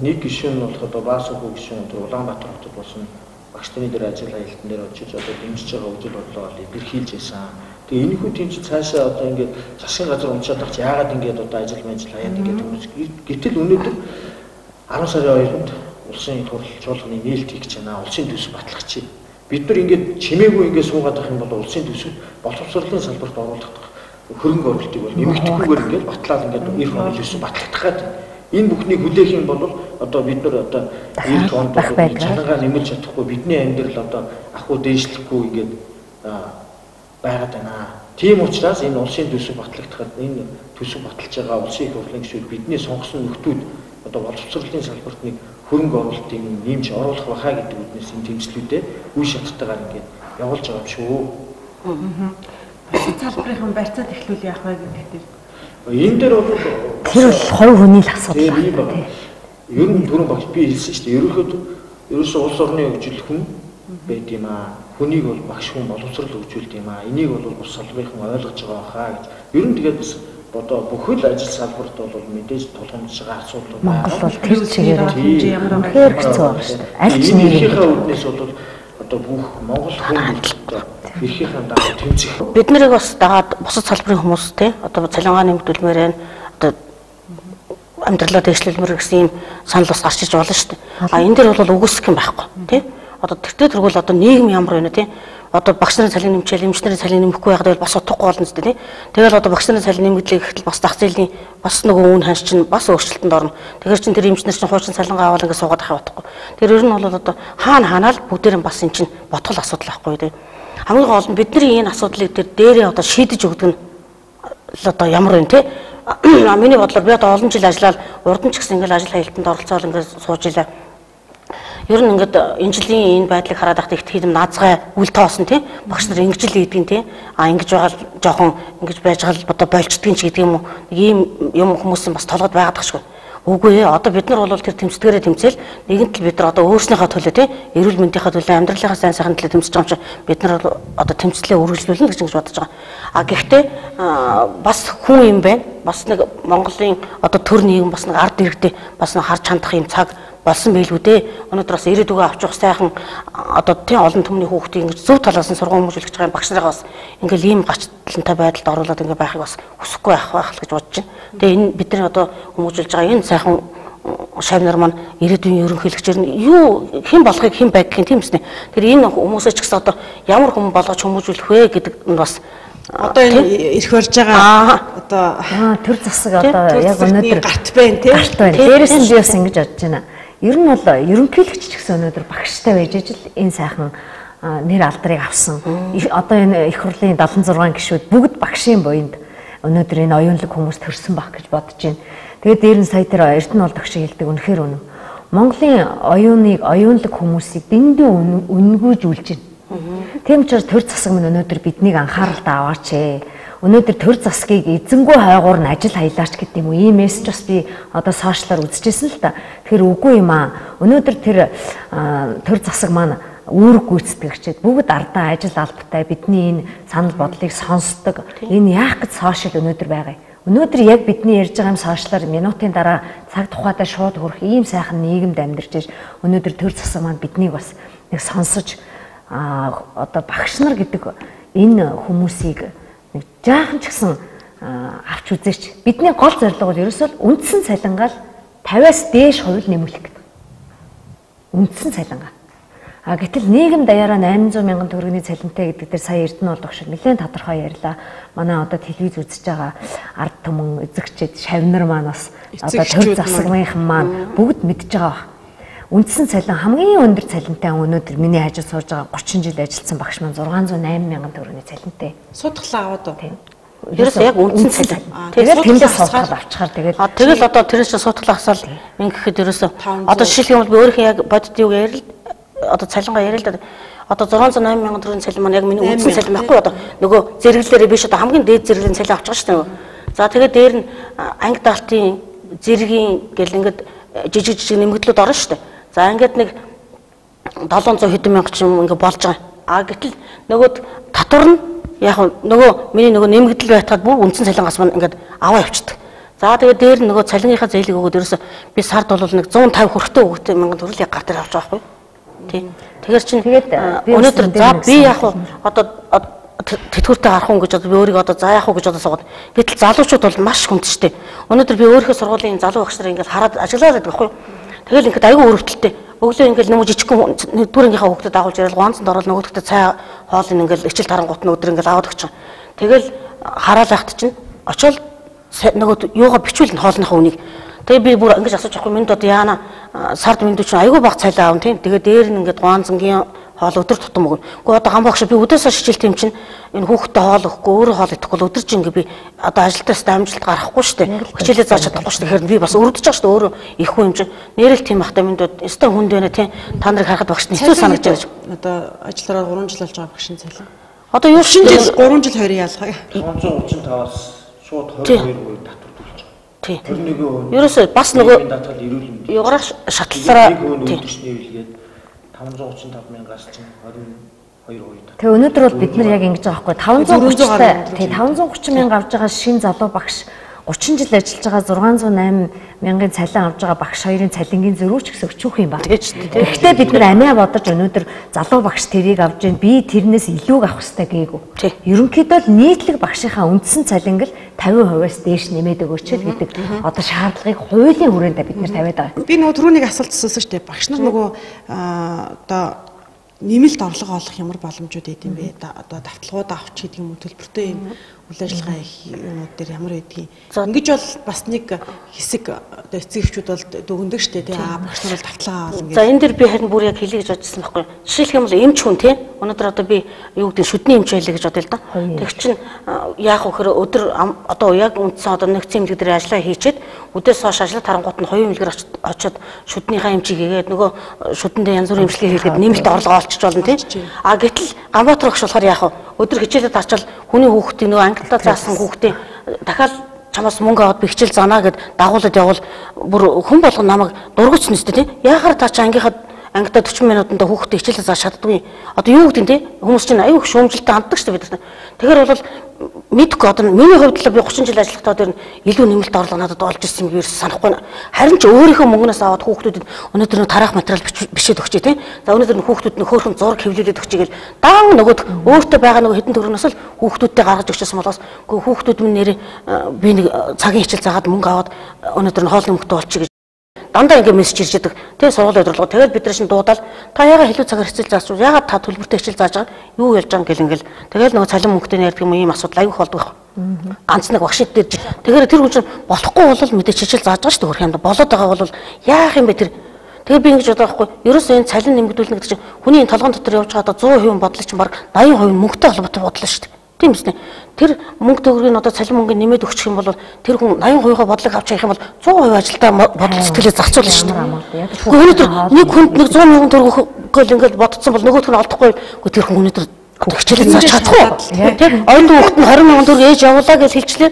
нэг гишүүн нь болохоор одоо Баасуух гишүүн тэр Улаанбаатар хотод болсон багш таны дээр ажил хаялтан дээр очиж одоо дэмжиж байгаа үйл бодлоо илэрхийлж байсан. Тэгээ энэхүү тэмцэл цаашаа одоо ингээд засгийн газар уншаад авч яагаад ингээд одоо ажил хаяад ингээд хүмүүс гэтэл өнөөдөр 10 сарын 2-нд улсын их хурл чуулганы нээлт хийж байна. Улсын төсөв батлах чинь бид нар ингээд чимээгүй ингээд суугаад авах юм бол улсын төсөв боловсролын салбарт оруулах хөрөнгө оруулалтыг бол нэмэгдэхгүйгээр ингээд батлаад ингээд эрх онол төсөв батлагдах гэдэг. Энэ бүхнийг хүлээх юм бол одоо бид нар одоо эрх онд чанараа нэмэлт чадахгүй бидний амьдрал одоо ахуй дээшлэхгүй ингээд байгаад байна. Тийм учраас энэ улсын төсөв батлагдахад энэ төсөв баталж байгаа улсын их хурлын гишүүд бидний сонгосон нөхдүүд одоо боловсролын салбарт нэг хөрөнгө оруулалтыг нэмж оруулах байхаа гэдэг үднээс энэ тэмцлүүдээ үе шаттайгаар ингээд явуулж байгаа юм шүү. Салбарын барьцаад эхлүүл яах вэ гэдэг. Энэ дээр бол тэр бол хувь хүний л асуудал байна. Ер нь түрүүн багш би хэлсэн шүү дээ. Ерөөсөө улс орны хөгжил хүн байд юм аа. Хүнийг бол багш хүн боловсрол хөгжүүлд юм аа. Энийг бол бус салбарын ойлгож байгаа хаа гэж. Ер нь тэгээд бас одоо бүхэл ажил салбарт бол мэдээж тулгамдж байгаа асуудал байна. Монгол бол тэр чигээр ямар хэцүү байгаа шүү дээ. Аль ч нийгмийнхээ үүднээс бол одоо бүх монгол хүн эрхийнхээ дагуу тэмцэх. Бид нарыг бас дагаад бусад салбарын хүмүүс те одоо цалингаа нэмэгдүүлмээр байна. Одоо амьдралаа дэвшлэлмээр гэсэн юм санал бас гарч иж болно шүү дээ. А энэ дээр бол үгүйсэх юм байхгүй тий. Одоо тэртээ тэргүүл одоо нийгэм ямар байна тий. Одоо багш нарын цалин нэмчээл, эмч нарын цалин нэмэхгүй байгаад бол бас утгагүй болно шүү дээ тий. Тэгэл одоо багш нарын цалин нэмэгдлээ гэхэл бас зах зээлийн бас нөгөө үн ханш чинь бас өөрчлөлтөнд орно. Тэгэхээр чин тэр эмч нар чинь хуучин цалингаа аваад ингэ суугаад авах утгагүй. Тэр ер нь бол одоо хаана л бүгдээр бас эн чинь ботгол асуудал байхгүй тий. Хамгийн гол нь бидний энэ асуудлыг дээрээ одоо шийдэж өгдөг нь одоо ямар вэ те. Миний бодлоор би одоо олон жил ажиллаад урд нь ч гэсэн ингээл ажил хаялтанд оролцоод ингээд сууж илаа. Ер нь ингээд энэ жилийн энэ байдлыг хараад байхад их хэдэм наазгай үл тоосон тий. Багш нар ингэж л ийдгийн тий. Ингэж байгаа жоохон ингэж байж байгаа л одоо болчдгийн ч гэдэг юм уу. Ийм юм хүмүүс бас толгойд байгаад тахшгүй. Үгүй ээ одоо бид нар бол тэр тэмцдгээрээ тэмцэл нэгэнт л бид нар одоо өөрснийхөө төлөө тий эрүүл мэндийнхээ төлөө амьдралынхаа сайн сайхан төлөө тэмцэж байгаа юм чи бид нар одоо тэмцлээ үргэлжлүүлнэ гэж бодож байгаа. А гэхдээ бас хүн юм байна. Бас нэг Монголын одоо төр нийгэм бас нэг ард иргэдээ бас нэг харж хандах юм цаг болсон байлгүй дээ. Өнөөдөр бас ирээдүгөө авч явах сайхан одоо тий олон түмний хүүхдийг ингэж зөв талаас нь сургууль хүмүүжүүлж байгаа багш нараа бас ингээл ийм гачлалтай байдалд оруулаад ингээ байхыг бас хүсэхгүй байх л гэж бодож байна. Тэгээ энэ бидний одоо хүмүүжүүлж байгаа энэ сайхан шавнар маань ирээдүйн ерөнхийлөгчээр нь юу хэн болохыг хэн байгхийн тийм үснэ. Тэр энэ хүмүүсээ ч гэсэн одоо ямар хүн болгож хүмүүжүүлэх вэ гэдэг нь бас одоо энэ ирэх барьж байгаа одоо төр засаг одоо яг өнөөдөр гарт байна тийм. Дээрээс нь би бас ингэж бодож байна. Ер нь бол ерөнхийлөгч ч гэсэн өнөөдөр багштай байж ажил энэ сайхан нэр алдрыг авсан. Одоо энэ их хурлын 76 гишүүд бүгд багшийн буйнд өнөөдөр энэ оюунлаг хүмүүс төрсөн байх гэж бодож байна. Тэгээд дээр нь сая тэр Эрдэнэ бол төгшөө хэлдэг үнэхээр үнэн. Монголын оюунлаг хүмүүсийг дэндүү үнгүйжүүлж байна. Тийм учраас төр засаг минь өнөөдөр биднийг анхааралд аваач ээ. Өнөөдөр төр засгийг эзэнгүй хайгуур нь ажил хаялаач гэдэг юм уу? Ийм мессеж бас би одоо сошиалаар үзчихсэн л та. Тэгэхээр үгүй юм аа. Өнөөдөр тэр төр засаг маань үүрэг гүйцэтгэгчид бүгд ардаа ажил албатай бидний энэ санал бодлыг сонсдог. Энэ яах гэж сошиал өнөөдөр байгаа юм. Өнөөдөр яг бидний ярьж байгаа юм сошиалаар минутын дараа цаг тухайдаа шууд хүрэх ийм сайхан нийгэмд амьдарч өнөөдөр төр засаг маань биднийг бас нэг сонсож одоо багш нар гэдэг энэ хүмүүсийг нэг жаахан ч гэсэн авч үзээч. Бидний гол зорилго бол ерөөсөө үндсэн цалингаал 50-аас дээш хувь нэмүүлэх гэдэг. Үндсэн цалингаа. Гэтэл нийгэм даяараа 800 мянган төгрөгийн цалинтай гэдэг дээр сая Эрдэнэ бол огшил нэлээд тодорхой ярьлаа. Манай одоо телевиз үзэж байгаа ард түмэн эзэгчид шавнар маань бас одоо төр засагныхан маань бүгд мэдж байгаа баг. Үндсэн цалин хамгийн өндөр цалинтай өнөөдөр миний хажууд сууж байгаа 30 жил ажилласан багш маань 608 мянган төгрөгийн цалинтай. Судалгаа аваад уу? Ерөөсөө яг үндсэн цалин. Тэгээд тэндээ судалгаа авчихаар тэгэл одоо тэрээс чинь судалгаа авсаал ингэхэд ерөөсөө одоо жишээлх юм бол би өөрийнхөө яг бодит юу ярил одоо цалингаа ярил л да. Одоо 608 мянган төгрөгийн цалин маань яг миний үндсэн цалин байхгүй одоо нөгөө зэрэглэлээрээ биш одоо хамгийн дээд зэрэглэлийн цалин авч байгаа шүү дээ. За тэгээд дээр нь анги даалтын зэргийн гэл ингээд жижиг нэмэгдлүүд орно шүү дээ. За ингээд нэг 700 хэдэн мянга ч юм ингээд болж байгаа. Гэтэл нөгөө татвар нь яг нөгөө миний нөгөө нэмэгдэл байтгаад бүр үндсэн цалингаас маань ингээд аваа явчихдаг. За тэгээд дээр нь нөгөө цалингийнхаа зээлийг өгөөд ерөөсө би сард бол нэг 150 хүртэл өгөхтэй мянган төгрөг яг гар дээр авч байгаа байхгүй. Тийм. Тэгэхээр чинь өнөөдөр за би яг одоо тэтгэвртэй гарах уу гэж би өөрийгөө одоо за яах уу гэж одоо суугаад. Гэтэл залуучууд бол маш хүндтэй. Өнөөдөр би өөрийнхөө сургуулийн залуу багш нарыг ингээд хараад ажиллаад байдаг байхгүй. Тэгэл ингээд аягүй өрөвдөлттэй. Өглөө ингээд нэмж жижигхэн дүүрийнхээ хүүхдэд дагуулж ирэл гонцонд ороод нөгөөдөгтөө цай хоолыг ингээд ичил тарангуут нь өдөр ингээд аваад өгч байгаа. Тэгэл хараал байхад чинь очоод нөгөө юугаа бичүүл хоолныхаа үнийг. Тэгээ би бүр ингэж асууж авахгүй минь одоо яана сард минь ч аягүй баг цайлаа аав тийм. Тэгээ дээр нь ингээд гуанзангийн хоол өдөр тутам өгнө. Гэхдээ одоо гам багш би өдөөс хичээлт юм чинь энэ хүүхдэд хоол өгөхгүй өөрөө хоол идэхгүй л өдөр чинь ингээд би одоо ажилтаас амжилт гарахгүй шүү дээ. Хичээлээ зааж чадахгүй шүү дээ. Тэгэхээр би бас өрөвдөж байгаа шүү дээ. өөрөө их хүн юм чинь нэрэл тийм ахтай минь өстой хүнд байна тийм. Та нарыг харахад багш нь хэцүү санагдаж байна. Одоо ажиллараа 3 жил болж байгаа багшийн цалин. Одоо юу шин жил 3 жил 20 ялгаа. 535-аас шууд 22% татвар төлж байгаа. Тийм. Ерөөсөө бас нөгөө юугаар шатлалаараа тийм. 535 мянгаас чинь 22%. Тэгээ өнөөдөр бол бид нар яг ингэж байгаа байхгүй 530 тий 530 мянга авж байгаа шин залуу багш 30 жил ажиллаж байгаа 608 мянган цалин авж байгаа багш хоёрын цалингийн зөрүүч гэсэн өчүүх юм байна. Гэхдээ бид нар амиа бодож өнөөдөр залуу багш тэрийг авж гин би тэрнээс илүүг авах хэрэгтэй гээгүй. Ерөнхийдөө л нийтлэг багшийнхаа үндсэн цалинг л 50%-аас дээш нэмээд өгөөч л гэдэг одоо шаардлагыг хуулийн хүрээндээ бид нар тавиад байгаа. Би нөгөө түрүүнийг асуулт асуусан шүү дээ. Багш нар нөгөө одоо нэмэлт орлого олох ямар боломжууд идэм бэ? Одоо давталгуудаа авч гэдэг юм уу төлбөртэй юм үйл ажиллагаа юмуд дээр ямар байдгийг. Ингэж бол бас нэг хэсэг одоо эцэг эхчүүд бол дүгндэг шүү дээ. Багш нар бол давталгаа авах гэж. За энэ дэр би харин бүр яг хэлье гэж бодсон байхгүй. Жишээлх юм бол эмч хүн тий. Өнөөдөр одоо би юу гэдэг шүдний эмч байлаа гэж бодъё л да. Тэг чин яах вэ гэхээр өдөр одоо яг үндсэн одоо нэгдсэн эмнэлэг дээр ажиллаа хийчихэд өдөөс хойш ажиллах тарангууд нь 2 эмнэлгээр очиод шүднийхаа эмчийг хийгээд нөгөө шүдэндээ янз бүрийн эмчилгээ хийгээд нэмэлт орлого олчих болно тий. Гэтэл Гамбатар багш болохоор яах вэ? Өдөр хичээлээ тарчвал хүний хүүхдийн нөгөө ангиллаа заасан хүүхдийн дахиад чамаас мөнгө аваад би хичээл занаа гэд дагуулад явал бүр хүн болгон намайг дургуйч нэстэй тий. Яахаар та чи ангийнхаа ангидаа 40 минутанд хүүхдээ хичээлээ зааж чаддгүй. Одоо юу гэдэг тий? Хүмүүс чинь аюу их шүүмжлэлтэй ханддаг шүү дээ бид нар. Тэгэхээр бол мэдгүй одоо миний хувьд л би 30 жил ажиллахдаа тэр илүү нэмэлт орлого надад олж ирсэн юм ерөөс санахгүй. Харин ч өөрийнхөө мөнгнөөс аваад хүүхдүүдэд өнөөдөр тараах материал бичээд өгчээ тий. За өнөөдөр хүүхдүүд нь хөөрхөн зураг хэвлүүлээд өгчээ гэл даан нөгөөд өөртөө байгаа нөгөө хэдэн төгрөгнөөс л хүүхдүүдтэй гаргаж өгчээсэн болохоос хүүхдүүд минь нэрээ би нэг цагийн хичээл заагаад мөнгө аваад өнөөдөр нь хоол нэмэгтэй болчих гэж дандаа ингэ мессеж ирж байдаг. Тэгээ сургуулийн өдрөлгөө. Тэгээд бид нар шин дуудаал та ягаад илүү цагаар хичээл зааж байгаа? Ягаад та төлбөртэй хичээл зааж байгаа? Юу ялж байгаа гэл ингээл. Тэгэл нөгөө цалин мөнгөтэй ярьдаг юм ийм асуудал аюух болдог байх. Ганц нэг багш дээр. Тэгэхээр тэр хүн чинь болохгүй бол мэдээ хичээл зааж байгаа шүү дээ хөрх юмда. Болоод байгаа бол яах юм бэ тэр? Тэгээ би ингэж бодож байгаа байхгүй. Ерөөсөө энэ цалин нэмэгдүүлнэ гэдэг чинь хүний толгойн дотор явж байгаа 100% бодлого чинь баг 80% мөнгөтэй холбоотой бодлоо шүү дээ. Тийм үстэй. Тэр мөнгө төгрөгийг одоо цалин мөнгөний нэмээд өгчих юм бол тэр хүн 80% бодлого авч явах юм бол 100% ажилдаа бодлого сэтгэлээ зарцуулна шүү дээ. Өнөөдөр нэг хүнд нэг 100 мянган төгрөг гол ингээд бодсон бол нөгөөх нь олдохгүй. Тэр хүн өнөөдөр хичээлээ зааж чадахгүй. Тийм. Оюун хүүхэд нь 20 мянган төгрөг ээж явуулаа гэж хэлчлээ.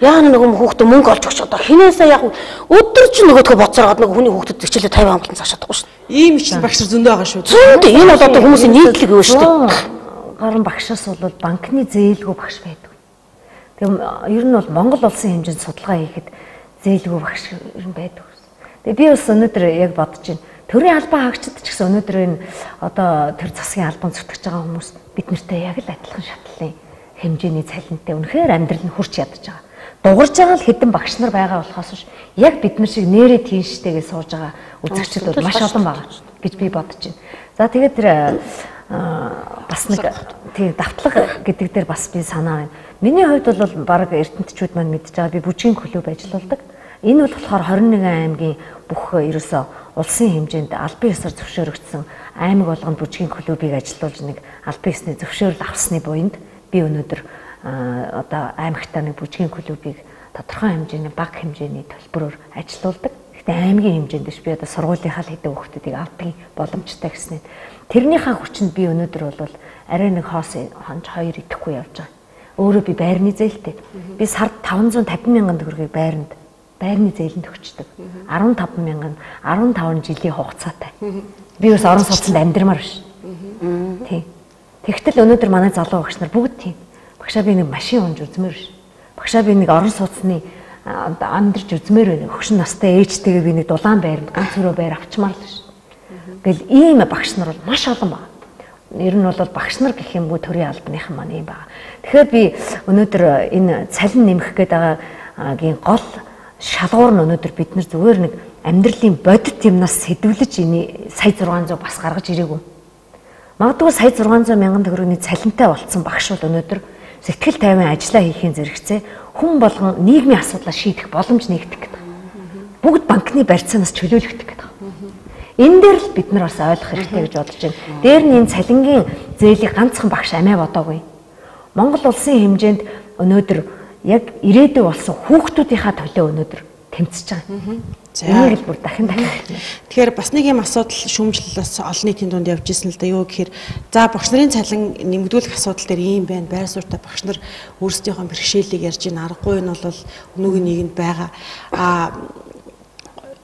Яа нэг хүүхдээ мөнгө олж өгч одоо хинээсээ яг өдөр чинь нөгөөдгөө боцороод нэг хүний хүүхдэд хичээлээ 50 амгалан зааж чадахгүй шүү дээ. Ийм их багш нар зөндөө байгаа шүү. Зөндөө энэ бол одоо хүмүүсийн нийтлэг юу шүү дээ. Гарын багшаас бол банкны зээлгүй багш байдаг. Тэгм ер нь бол Монгол улсын хэмжээнд судалгаа хийхэд зээлгүй багш ер нь байдаг. Тэгээ би бас өнөөдөр яг бодож байна. Төрийн албан хаагчид ч гэсэн өнөөдөр энэ одоо төр засгийн албан зүтгэж байгаа хүмүүс бид нартай яг л адилхан шатлалын хэмжээний цалинтай үнэхээр амьдрал нь хүрч ядаж байгаа. Дугарж байгаа л хэдэн багш нар байгаа болохоос биш яг бид нар шиг нэрээ тийштэйгээ сууж байгаа үзэгчид бол маш олон байгаа гэж би бодож байна. За тэгээд тэр бас нэг тийм давтлага гэдэг дээр бас би санаа байна. Миний хувьд бол баг эрдэмтчүүд маань мэдж байгаа би бүжгийн клуб ажилладаг. Энэ бол болохоор 21 аймгийн бүх ерөөсөө улсын хэмжээнд албан ёсоор зөвшөөрөгдсөн аймаг болгонд бүжгийн клубыг ажилуулж нэг албан ёсны зөвшөөрөл авсны буйнд би өнөөдөр одоо аймагтаа нэг бүжгийн клубыг тодорхой хэмжээний бага хэмжээний төлбөрөөр ажилуулдаг. Гэхдээ аймгийн хэмжээнд биш би одоо сургуулийнхаа л хэдэн хүүхдүүдийг авдаг боломжтой гэснээр тэрнийхээ хүчинд би өнөөдөр бол арай нэг хонж 2 идэхгүй явж байгаа. Өөрөө би байрны зээлтэй. Би сард 550 мянган төгрөгийг байрны зээлэнд өгчдөг. 15 мянган 15 жилийн хугацаатай. Би бас орон сууцнд амьдрмаар биш. Тийм. Тэгтэл өнөөдөр манай залуу багш нар бүгд тийм. Багшаа би нэг машин унж үзмээр биш. Багшаа би нэг орон сууцны амьдарч үзмээр байна. Хөгшин настай ээжтэйгээ би нэг дулаан байранд ганц өрөө байр авчмаар л биш. Тэгэл ийм багш нар бол маш олон байна. Ер нь бол багш нар гэх юм уу төрийн албаныхан маань юм байна. Тэгэхээр би өнөөдөр энэ цалин нэмэх гээд байгаагийн гол шалгуур нь өнөөдөр бид нар зүгээр нэг амьдралын бодит юмнаас сэдвлэж энэ сая 600 бас гаргаж ирээгүй. Магадгүй сая 600 мянган төгрөгийн цалинтай болцсон багш бол өнөөдөр сэтгэл тайван ажиллаа хийхин зэрэгцээ хүн болгон нийгмийн асуудлаа шийдэх боломж нэгдэх гэдэг. Бүгд банкны барьцаанаас чөлөөлөгдөх гэдэг. Энэ дээр л бид нар бас ойлгох хэрэгтэй гэж бодож байна. Дээр нь энэ цалингийн зээлийг ганцхан багш амиа бодоогүй. Монгол улсын хэмжээнд өнөөдөр яг ирээдүй болсон хүүхдүүдийнхаа төлөө өнөөдөр тэмцэж байгаа. Энийг л бүр дахин. Тэгэхээр бас нэг юм асуудал шүүмжлэлээс олон нийтийн дунд явж ирсэн л да. Юу гэхээр за багш нарын цалин нэмэгдүүлэх асуудал дээр ийм байна. Байр суурьтай багш нар өөрсдийнхөө бэрхшээлийг ярьж ийн аргагүй нь бол өнөөгийн нийгэмд байгаа.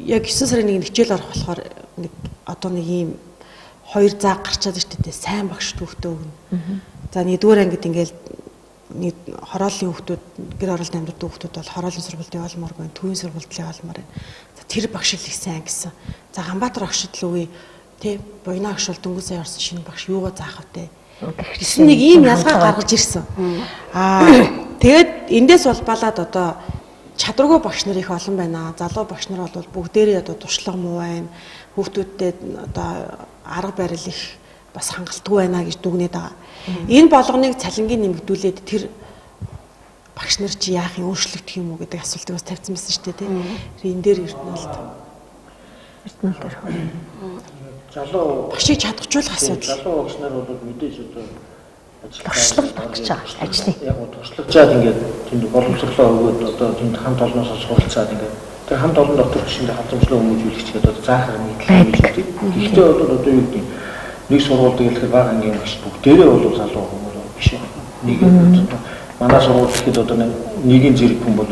Яг 9 сарын 1-нд хичээл орох болохоор нэг одоо нэг ийм 2 зааг гарчаад иртээ сайн багш төвхтөө өгнө. За нэгдүгээр ангид ингээл нэг хорооллын хүүхдүүд гэр оролт амьдардаг хүүхдүүд бол хорооллын сургуульд яваалмаар байна, төвийн сургуульд яваалмаар байна. За тэр багш л их сайн гэсэн. За Ганбаатар агшид л үгүй тий буйна агш бол дөнгөж сая орсон шинэ багш юугаа заах вэ? Гэсэн нэг ийм ялгаа гаргаж ирсэн. Тэгээд эндээс болбалаад одоо чадваргүй багш нар их олон байна. Залуу багш нар бол бүгдээрээ одоо туршлага муу байна. Хүүхдүүдтэй одоо арга барил их бас хангалтгүй байна гэж дүгнээд байгаа. Энэ болгоныг цалингийн нэмэгдүүлээд тэр багш нар чи яах юм өөрчлөгдөх юм уу гэдэг асуултыг бас тавьсан байсан шүү дээ тийм. Энэ дээр эрдэнэлт залуу багшийг чадахжуулах асуудал. Залуу багш нар бол мэдээж одоо туршлага татж байгаа ажлыг яг туршлагажаад ингээд тэнд боловсрлоо өгөөд одоо тэнд хамт олноос суралцаад ингээд тэр хамт олон дотор шинэ хамтамжлаа хүмүүжүүлэгч гэдэг одоо заахаар нийтлээ. Гэхдээ одоо юу гэдэг нэг сургуульд гэхээр бага ангийн багш бүгдээрээ бол залуу хүмүүс биш юм. Нэг манай сургууль гэхэд одоо нэгin зэрэг хүн бол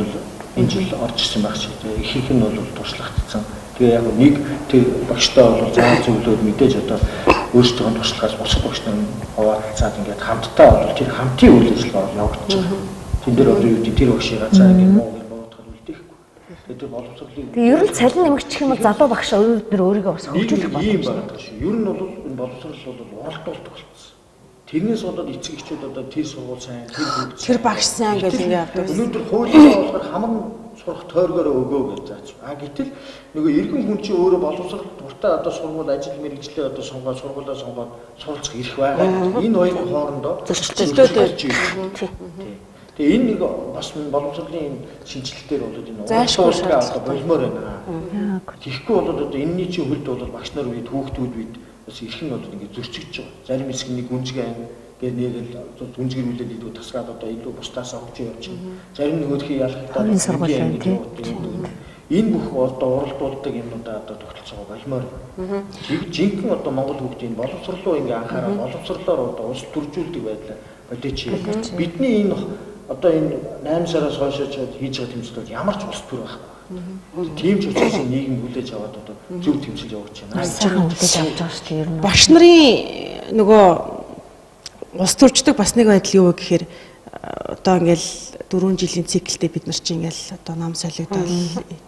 энэ жил орж ирсэн байх шиг ихэнх нь бол туршлагатсан. Тэгээ яг нэг тэр багштай бол зааж зөвлөөд мэдээж одоо өөрсдөө туршлагаас бусад багш нар хуваалцаад ингээд хамтдаа бол тэр хамтын үйл ажиллагаа явагдаж байгаа. Тэн дээр одоо юу гэдэг тэр багшигаа цаа ингээд муугаар боодоход үлдээхгүй. Тэгээд тэр боловсролын Тэгээ ер нь цалин нэмэгдчих юм бол залуу багш өнөөдөр өөрийгөө бас хөгжүүлэх боломжтой байна шүү. Ер нь бол энэ боловсрол бол уралдуулдаг болсон. Тэрнээс болоод эцэг эхчүүд одоо тэр сургууль сайн, тэр хөгж тэр багш сайн гэж ингээд авдаг. Өнөөдөр хуулиар болохоор хамаг сурах тойргоор өгөө гэж зааж. Гэтэл нөгөө иргэн хүн чинь өөрөө боловсрол дуртай одоо сургууль ажил мэргэжлээ одоо сонгоод сургуулаа сонгоод суралцах ирэх байгаа. Энэ хоёрын хоорондоо зөрчилдөөтэй. Тэгээ энэ нэг бас боловсролын шинжилгэлтээр бол энэ зайлшгүй болмоор байна. Тэгэхгүй бол одоо энэний чинь хөлд бол багш нар үед хүүхдүүд үед бас ирэх нь бол ингэ зөрчигдөж байгаа. Зарим хэсэг нэг гүнзгий гээ нэгэл гүнзгийрүүлээд илүү тасгаад одоо илүү бусдаасаа хөгжиж явж байна. Зарим нөгөөхий ялгалтаар энэ бүх одоо уралдуулдаг юмудаа одоо тогтолцоо болмоор. Жинхэнэ одоо монгол хүүхдийн боловсролоо ингээ анхаарал боловсрлоор одоо ус төржүүлдэг байдлаа бодож бидний энэ одоо энэ 8 сараас хойш хийж байгаа тэмцэлүүд ямар ч ус төр байхгүй. Тийм ч учраас нийгэм хүлээж аваад одоо зөв тэмцэл явуулж байна. Сайхан хүлээж авч байгаа шүү дээ ер нь. Багш нарын нөгөө ус төрждөг бас нэг байдал юу вэ гэхээр одоо ингээл 4 жилийн циклдээ бид нар чинь ингээл одоо ном солигдол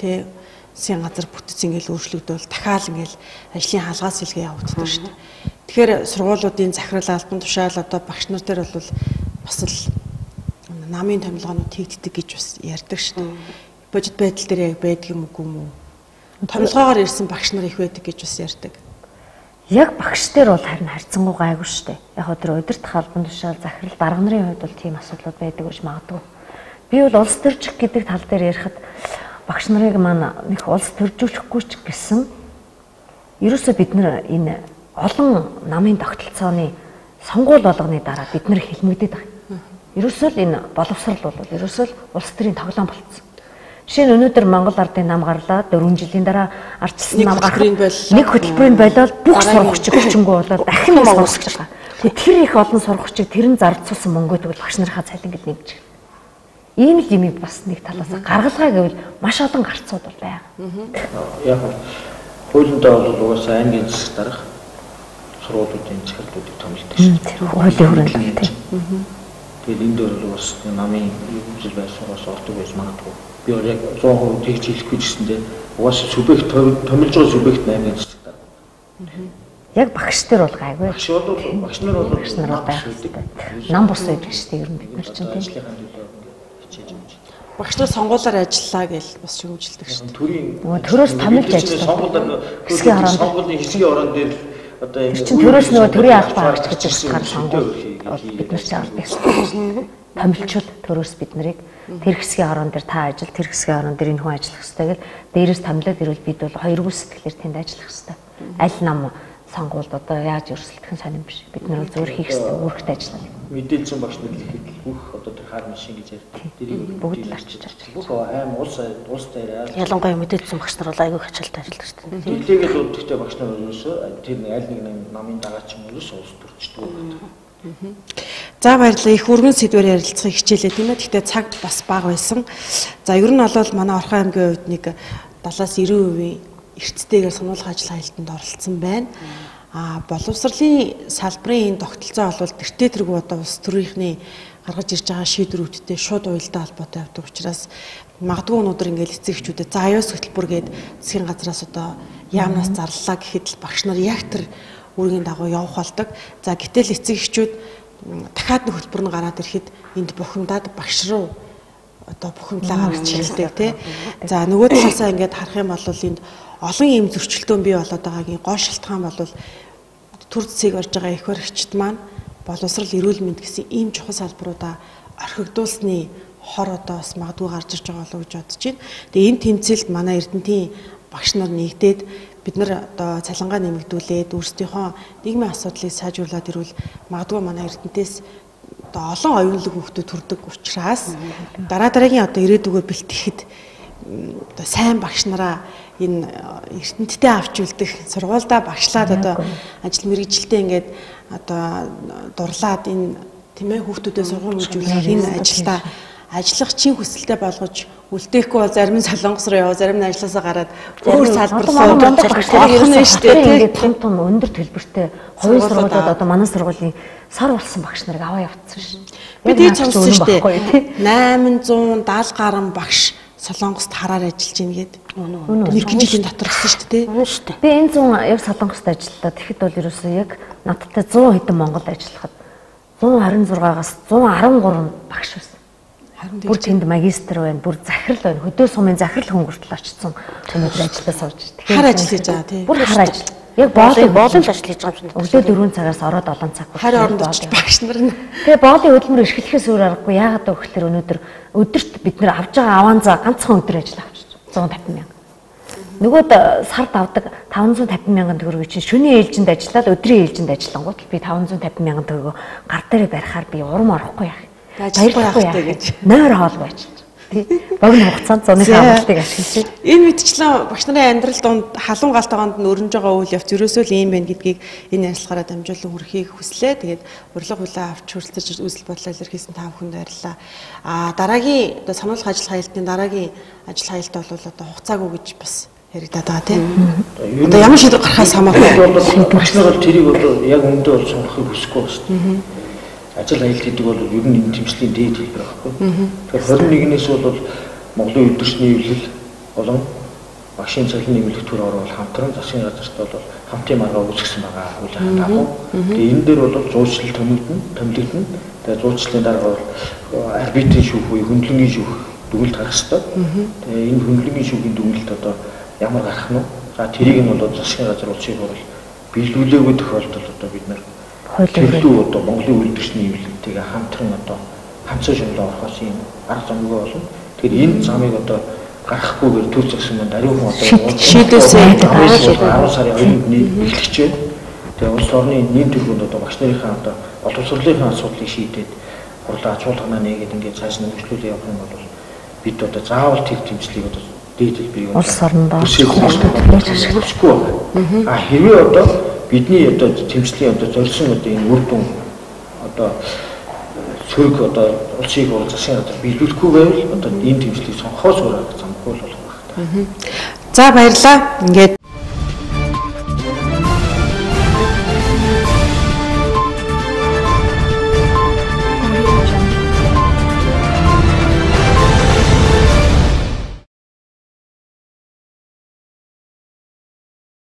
тий засгийн газар бүтц ингээл өөрчлөгдөл дахиад ингээл ажлын хаалгаас илгээ явагддаг шүү дээ. Тэгэхээр сургуулиудын захирал албан тушаал одоо багш нар дээр бол бас л намын томилгоонууд хийгддэг гэж бас ярьдаг шүү дээ. Бодит байдал дээр яг байдаг юм уу юм уу? Томилгоогоор ирсэн багш нар их байдаг гэж бас ярьдаг. Яг багш дээр бол харин харьцангуй гайгүй шүү дээ. Яг өдөр удирдах албан тушаал захирал дарга нарын хувьд бол тийм асуудлууд байдаг гэж магадгүй. Би бол улс төржих гэдэг тал дээр ярихад багш нарыг маань нэг улс төржүүлэхгүй ч гэсэн ерөөсөө бид нар энэ олон намын тогтолцооны сонгуул болгоны дараа бид нар хэлмэгдээд байгаа. Ерөөсөө л энэ боловсрал бол ерөөсөө л улс төрийн тоглоом болцсон. Жишээ нь өнөөдөр Монгол ардын нам гарлаа 4 жилийн дараа ардчилсан нам гарах нэг хөтөлбөрийн болоод бүх сургагчид хүчингү болоод дахин сургаж байгаа. Тэр их олон сургагчид тэрэн зардцуулсан мөнгөө тэгвэл багш нарынхаа цалин гэл нэмж байгаа. Ийм л юм бас нэг талаас гаргалгаа гэвэл маш олон гарцууд бол байгаа. Яг хуулиндаа бол угаасаа аймгийн засаг дарга сургуулиудын захирлуудыг томилдог шүү. Тэр хуулийн хүрээлэнтэй. Тэгээд энэ дөр бол бас намын жил байсараас ордог байж магадгүй. Би яг 100% тэгж хэлэхгүй ч гэсэндээ угаасаа субъект томилж байгаа субъект аймгийн засаг дарга. Яг багш нар бол гайгүй. Багш нар бол байх хэрэгтэй. Нам бус байдаг шүү дээ ер нь бид нар чинь тийм. Багш нар сонгуулиар ажиллаа гэж бас шүүмжилдэг шүү дээ. Төрөөс томилж ажилладаг. Сонгуулийн хэсгийн орон дээр одоо энэ чинь төрөөс нөгөө төрийн албан хаагч гэж утгаар сонгуул бид нар чинь авдаг. Томилчул төрөөс бид нарыг тэр хэсгийн орон дээр та ажил, тэр хэсгийн орон дээр энэ хүн ажиллах хэрэгтэй гэл дээрээс томилоод ирвэл бид бол хоёргүй сэтгэлээр тэнд ажиллах хэрэгтэй. Аль нам сонгуульд одоо яаж өрсөлдөх нь сонирм биш. Бид нар бол зөвхөн хийх хэрэгтэй, үүрэгтэй ажиллана. Мэдээлсэн багш нар хэлэхэд бүх одоо тэр хаар машин гэж ярьдаг. Тэрийг бүгд л арчиж ажиллаж. Бүх аим улс дээр ялангуяа мэдээлсэн багш нар бол айгүй хачаалтай ажилладаг шүү дээ. Тэглээгээд өдөртөө багш нар ерөөсөө тэр аль нэг намын дагаад ч юм ерөөсөө улс төрчдөг байна. За баярлалаа. Их өргөн сэдвээр ярилцахыг хичээлээ тийм ээ. Гэхдээ цаг бас бага байсан. За ер нь бол манай Орхон аймгийн хувьд нэг 70-90% эрттэйгээр сануулах ажил хаялтанд оролцсон байна. Боловсролын салбарын энэ тогтолцоо бол тэртээ тэргүй одоо улс төрийнхний гаргаж ирж байгаа шийдвэрүүдтэй шууд уялдаа холбоотой явдаг учраас магадгүй өнөөдөр ингээл эцэгчүүдэд за аюус хөтөлбөр гээд засгийн газраас одоо яамнаас зарлалаа гэхэд л багш нар яг тэр үүргийн дагуу явах болдог. За гэтэл эцэгчүүд дахиад нэг хөтөлбөр нь гараад ирэхэд энд бухимдаад багш руу одоо бухимдлаа гаргаж хэлдэг тий. За нөгөө талаасаа ингээд харах юм бол энд олон ийм зөрчилдөөн бий болоод байгаагийн гол шалтгаан бол төр засгийг орж байгаа их баригчд маань боловсрал эрүүл мэнд гэсэн ийм чухал салбаруудаа орхигдуулсны хор одоо бас магадгүй гарч ирж байгаа болов уу гэж бодож байна. Тэгээ энэ тэмцээлд манай Эрдэнэтийн багш нар нэгдээд бид нар одоо цалингаа нэмэгдүүлээд өөрсдийнхөө нийгмийн асуудлыг сайжруулад ирвэл магадгүй манай Эрдэнэтээс одоо олон оюунлаг хүүхдүүд төрдөг учраас дараагийн одоо ирээдүгөө бэлтгэхэд одоо сайн багш нараа энэ Эрдэнэттэй авч үлдэх сургуульдаа багшлаад одоо ажил мэргэжилтэд ингээд одоо дурлаад энэ тийм ээ хүүхдүүдэд сургууль үйлжүүлэх энэ ажилдаа ажиллах чин хүсэлтэд болгож үлдээхгүй бол зарим нь солонгос руу яваа, зарим нь ажилласаа гараад өөр салбарлаа орхон нь шүү дээ. Тэгээд том өндөр төлбөртэй хувийн сургуулиуд одоо манай сургуулийн сар болсон багш нарыг аваа явуулсан шүү. Бид ийм сонссон шүү дээ. 870 гаруй багш Солонгост хараар ажиллаж ийн гээд нэгэн жилийн дотор гэсэн шүү дээ. Би энэ 100 яг Солонгост ажиллалаа. Тэгэхэд бол ерөөсөө яг надтай 100 хэдэн Монголд ажиллахад 126-аас 113 багш байсан. Бүр тэнд магистр байна, бүр захирал байна. Хөдөө сумын захирал хүн хүртэл очсон. Өнөөдөр ажиллаа сууж. Хар ажил гэж байгаа тий. Бүр хар ажил. Яг боолын ажил хийж байгаа юм шиг. Өглөө 4 цагаас ороод 7 цаг. Харин оронд очиж багш нар нь. Тэгээ боолын хөтөлбөр эрхлэхээс өөр аргагүй. Яагаад гэвэл өнөөдөр өдөрт бид нэр авж байгаа аваанзаа ганцхан өдөр ажил авчих. 150 мянга. Нөгөөд сард авдаг 550 мянган төгрөгийг чинь шөнийн ээлжинд ажиллаад өдрийн ээлжинд ажиллангууд би 550 мянган төгрөгөө гар дээр барихаар би урам орохгүй яах. Баярлахгүй яах гэж. Нойр хоол байж. Тий. Богино хугацаанд зуны хамгаалтыг ашиглаж. Энэ мэтчлэн багш нарын амьдрал донд халуун галтайгонд нь өрнөж байгаа үйл явц ерөөсөө л ийм байна гэдгийг энэ ярилцлагаараа дамжуулан хүрхийг хүслээ. Тэгээд урилга хүлээ авч хүрэлцэж үзэл бодлоо илэрхийлсэн та бүхэнд баярлалаа. Дараагийн одоо сануулах ажил хаялтын дараагийн ажил хаялт бол одоо хугацаагүй гэж бас яригадаад байгаа тийм. Одоо ямар шийдвэр гарахаас хамааргүй. Багш нар бол тэрийг бол яг өндөө бол сонгохыг хүсэхгүй байна шүү дээ. Ажил хаялт гэдэг бол ер нь энэ тэмцлийн дээд хэлбэр байхгүй. Тэгэхээр 21-ээс бол Монголын өдөрсний эвлэл болон багшийн цалин нэмэлт төр орол хамтран засгийн газарт бол хамтын маргаа үүсгэсэн байгаа хуулийг дагуу. Тэгээ энэ дээр бол зуучлал томилогдно. Тэгээ зуучлалын дараа бол арбитрийн шүүх буюу хөндлөнгийн шүүх дүгнэлт гарах ёстой. Тэгээ энэ хөндлөнгийн шүүхийн дүгнэлт одоо ямар гарах нь вэ? За тэрийг нь бол засгийн газар улсын хурал биелүүлээгүй тохиолдолд одоо бид нар хуулиу одоо Монголын үйлдвэрчний эвлэлтэйгээ хамтран одоо хамтсан шугамд орохоос юм арга замгүй болно. Тэгэхээр энэ замыг одоо гаргахгүйгээр төр зогсон маань даруй хүн одоо шийдвэсээ 10 сарын 2-нд эхлэж байна. Тэгээ улс орны нийт төрөнд одоо багш нарынхаа одоо боловсролынхаа асуудлыг шийдээд хурлаа ачуулганаа нээгээд ингээд цааш нь хөгжлүүлээ явах юм бол бид одоо заавал тэр тэмцлийг одоо дээд хэлбэрийг улс орондоо ашиглахгүй байна. Хэрвээ одоо бидний одоо тэмцлийн одоо зорьсон одоо энэ үр дүн одоо сөрөг одоо улсыг бол засгийн газар биелүүлэхгүй байвал одоо энэ тэмцлийг сонгохоос өөр замгүй болох байна. За баярлалаа. Ингээд